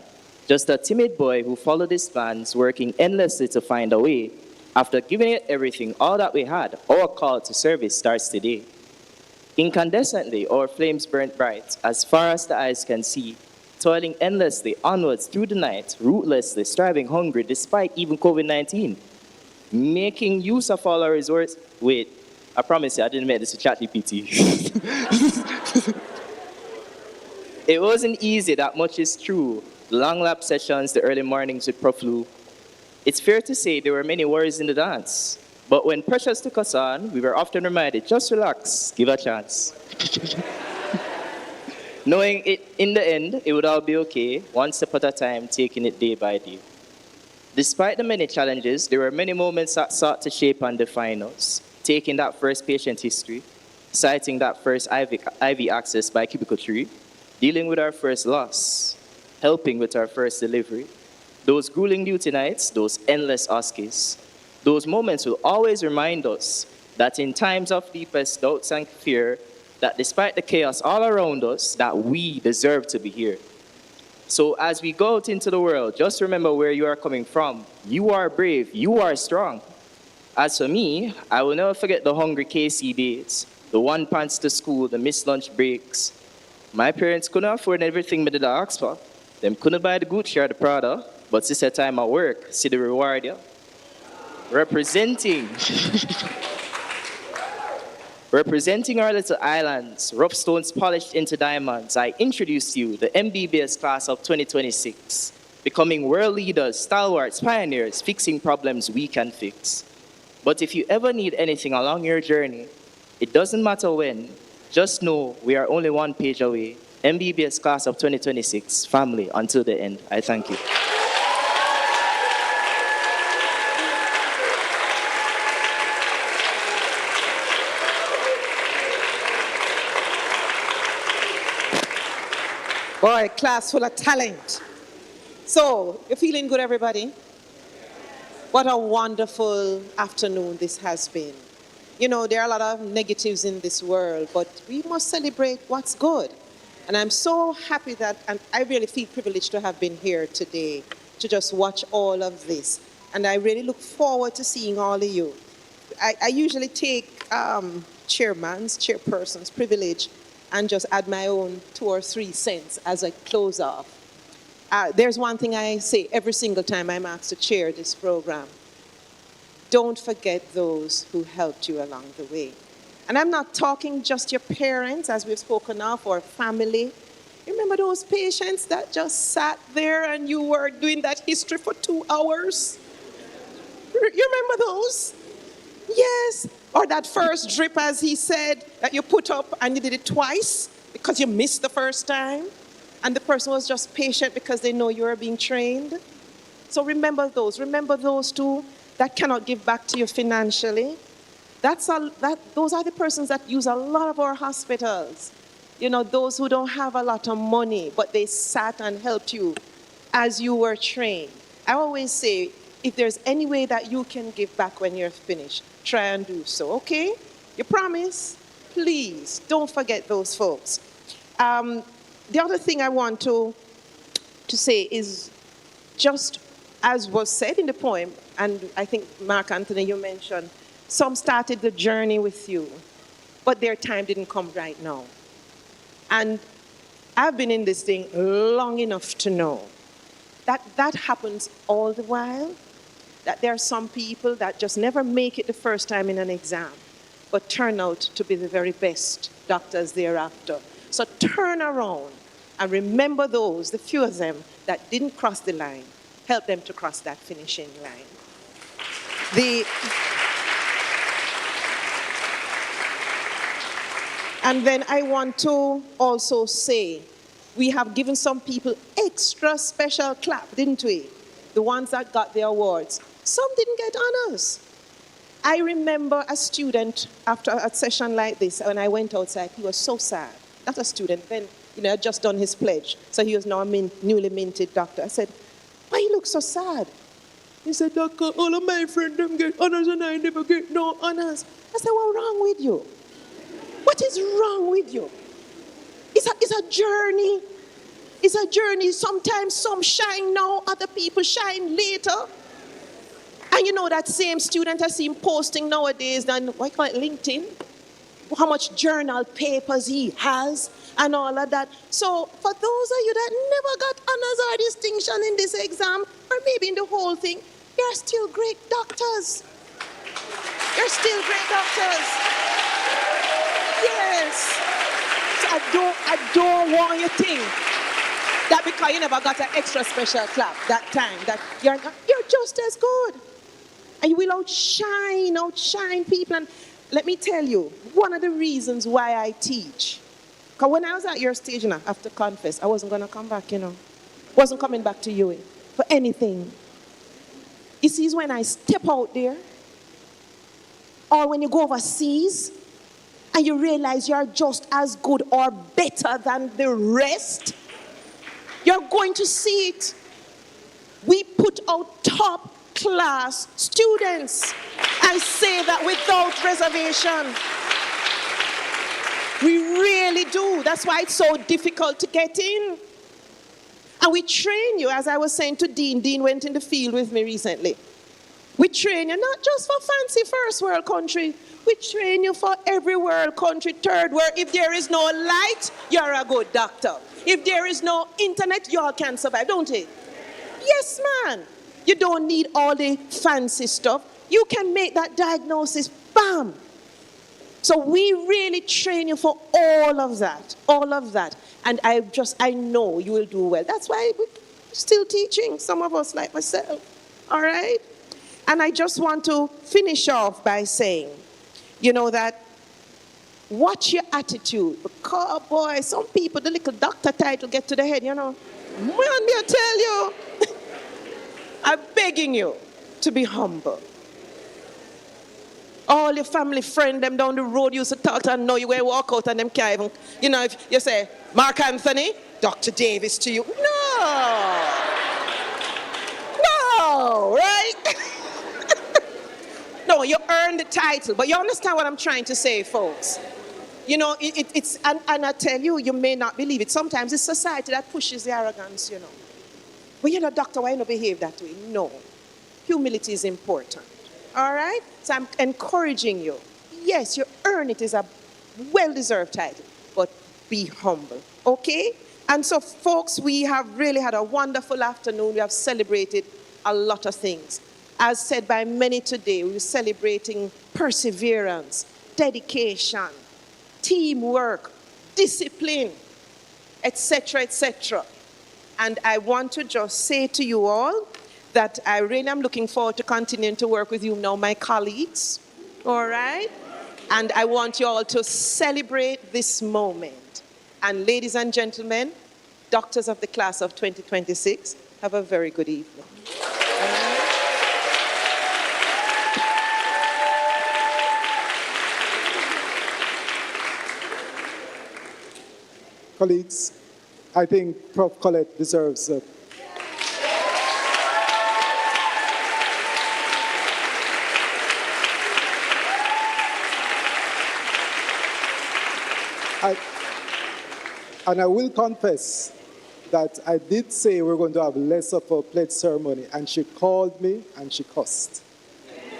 Just a timid boy who followed his plans, working endlessly to find a way. After giving it everything, all that we had, our call to service starts today. Incandescently, our flames burnt bright, as far as the eyes can see, toiling endlessly onwards through the night, rootlessly, striving hungry despite even COVID-19. Making use of all our resources. Wait, I promise you, I didn't make this a ChatGPT. It wasn't easy, that much is true. The long lap sessions, the early mornings with Prof. Lou. It's fair to say there were many worries in the dance. But when pressures took us on, we were often reminded, just relax, give a chance. knowing it in the end, it would all be okay, one step at a time, taking it day by day. Despite the many challenges, there were many moments that sought to shape and define us. Taking that first patient history, citing that first IV access by cubicle 3, dealing with our first loss, helping with our first delivery, those grueling duty nights, those endless OSCEs, those moments will always remind us that in times of deepest doubts and fear, that despite the chaos all around us, that we deserve to be here. So as we go out into the world, just remember where you are coming from. You are brave, you are strong. As for me, I will never forget the hungry KC days, the one pants to school, the missed lunch breaks. My parents couldn't afford everything me did ask for. Them couldn't buy the Gucci or the Prada, but sister time at work, see the reward, yeah? Representing our little islands, rough stones polished into diamonds, I introduce you the MBBS class of 2026, becoming world leaders, stalwarts, pioneers, fixing problems we can fix. But if you ever need anything along your journey, it doesn't matter when, just know we are only one page away. MBBS class of 2026, family, until the end. I thank you. Boy, class full of talent. So, you're feeling good, everybody? What a wonderful afternoon this has been. You know, there are a lot of negatives in this world, but we must celebrate what's good. And I'm so happy that, and I really feel privileged to have been here today to just watch all of this. And I really look forward to seeing all of you. I usually take chairperson's privilege and just add my own 2 or 3 cents as I close off. There's one thing I say every single time I'm asked to chair this program. Don't forget those who helped you along the way. And I'm not talking just your parents, as we've spoken of, or family. Remember those patients that just sat there and you were doing that history for 2 hours? You remember those? Yes. Or that first drip, as he said, that you put up and you did it twice because you missed the first time. And the person was just patient because they know you are being trained. So remember those. Remember those too that cannot give back to you financially. Those are the persons that use a lot of our hospitals. You know, those who don't have a lot of money, but they sat and helped you as you were trained. I always say, if there's any way that you can give back when you're finished, try and do so, okay? You promise? Please, don't forget those folks. The other thing I want to say is just as was said in the poem, and I think, Mark Anthony, you mentioned, some started the journey with you, but their time didn't come right now. And I've been in this thing long enough to know that happens all the while, that there are some people that just never make it the first time in an exam, but turn out to be the very best doctors thereafter. So turn around and remember those, the few of them, that didn't cross the line. Help them to cross that finishing line. And then I want to also say, we have given some people extra special clap, didn't we? The ones that got the awards. Some didn't get honors. I remember a student after a session like this, when I went outside, he was so sad. Not a student, then, had just done his pledge. So he was now a newly minted doctor. I said, why you look so sad? He said, Doctor, all of my friends them get honors and I never get no honors. I said, what's wrong with you? What is wrong with you? It's a journey. It's a journey. Sometimes some shine now, other people shine later. And you know that same student I see him posting nowadays on, what you call it, LinkedIn? How much journal papers he has and all of that. So for those of you that never got honors or distinction in this exam, or maybe in the whole thing, you're still great doctors. You're still great doctors. Yes. So I don't want you to think that because you never got an extra special clap that time, that you're just as good. And you will outshine people. And let me tell you, one of the reasons why I teach, Because when I was at your stage, I have to confess, I wasn't going to come back, Wasn't coming back to you for anything. You see, it's when I step out there, or when you go overseas, and you realize you're just as good or better than the rest, you're going to see it. We put out top class students. I say that without reservation. We really do. That's why it's so difficult to get in. And we train you, as I was saying to Dean. Dean went in the field with me recently. We train you not just for fancy first world country. We train you for every world country, third world. If there is no light, you're a good doctor. If there is no internet, you all can survive, don't it? Yes, man. You don't need all the fancy stuff. You can make that diagnosis, bam. So we really train you for all of that. And I know you will do well. That's why we're still teaching, some of us like myself, all right? And I just want to finish off by saying, that watch your attitude. Because, boy, some people, the little doctor title get to the head, Man, me I tell you, I'm begging you to be humble. All your family friend, them down the road used to talk and know you where walk out and them can't even, if you say, Mark Anthony, Dr. Davis to you. No, right? No, you earn the title, but you understand what I'm trying to say, folks. It's, and I tell you, you may not believe it. Sometimes it's society that pushes the arrogance, But you're not doctor, why not behave that way? No. Humility is important. All right? So I'm encouraging you. Yes, you earn it is a well-deserved title, but be humble. Okay? And so, folks, we have really had a wonderful afternoon. We have celebrated a lot of things. As said by many today, we're celebrating perseverance, dedication, teamwork, discipline, etc., etc. And I want to just say to you all that I really am looking forward to continuing to work with you now, my colleagues, all right? And I want you all to celebrate this moment. And ladies and gentlemen, doctors of the class of 2026, have a very good evening. Colleagues, I think Prof. Collette deserves and I will confess that I did say we're going to have less of a pledge ceremony, and she called me and she cussed.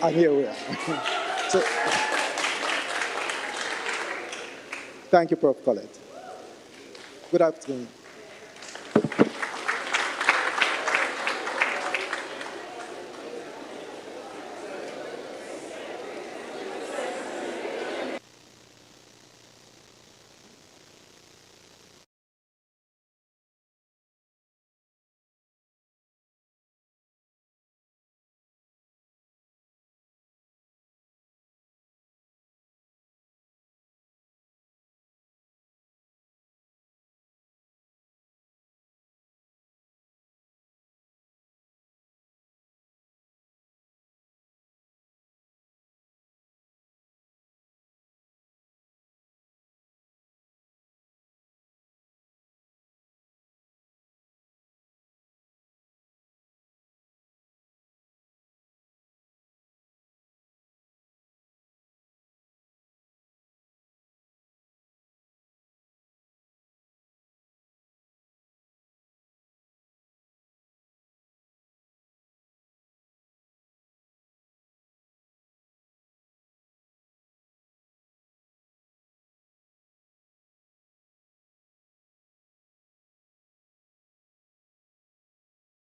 And here we are. So, thank you, Prof. Collette. Good afternoon.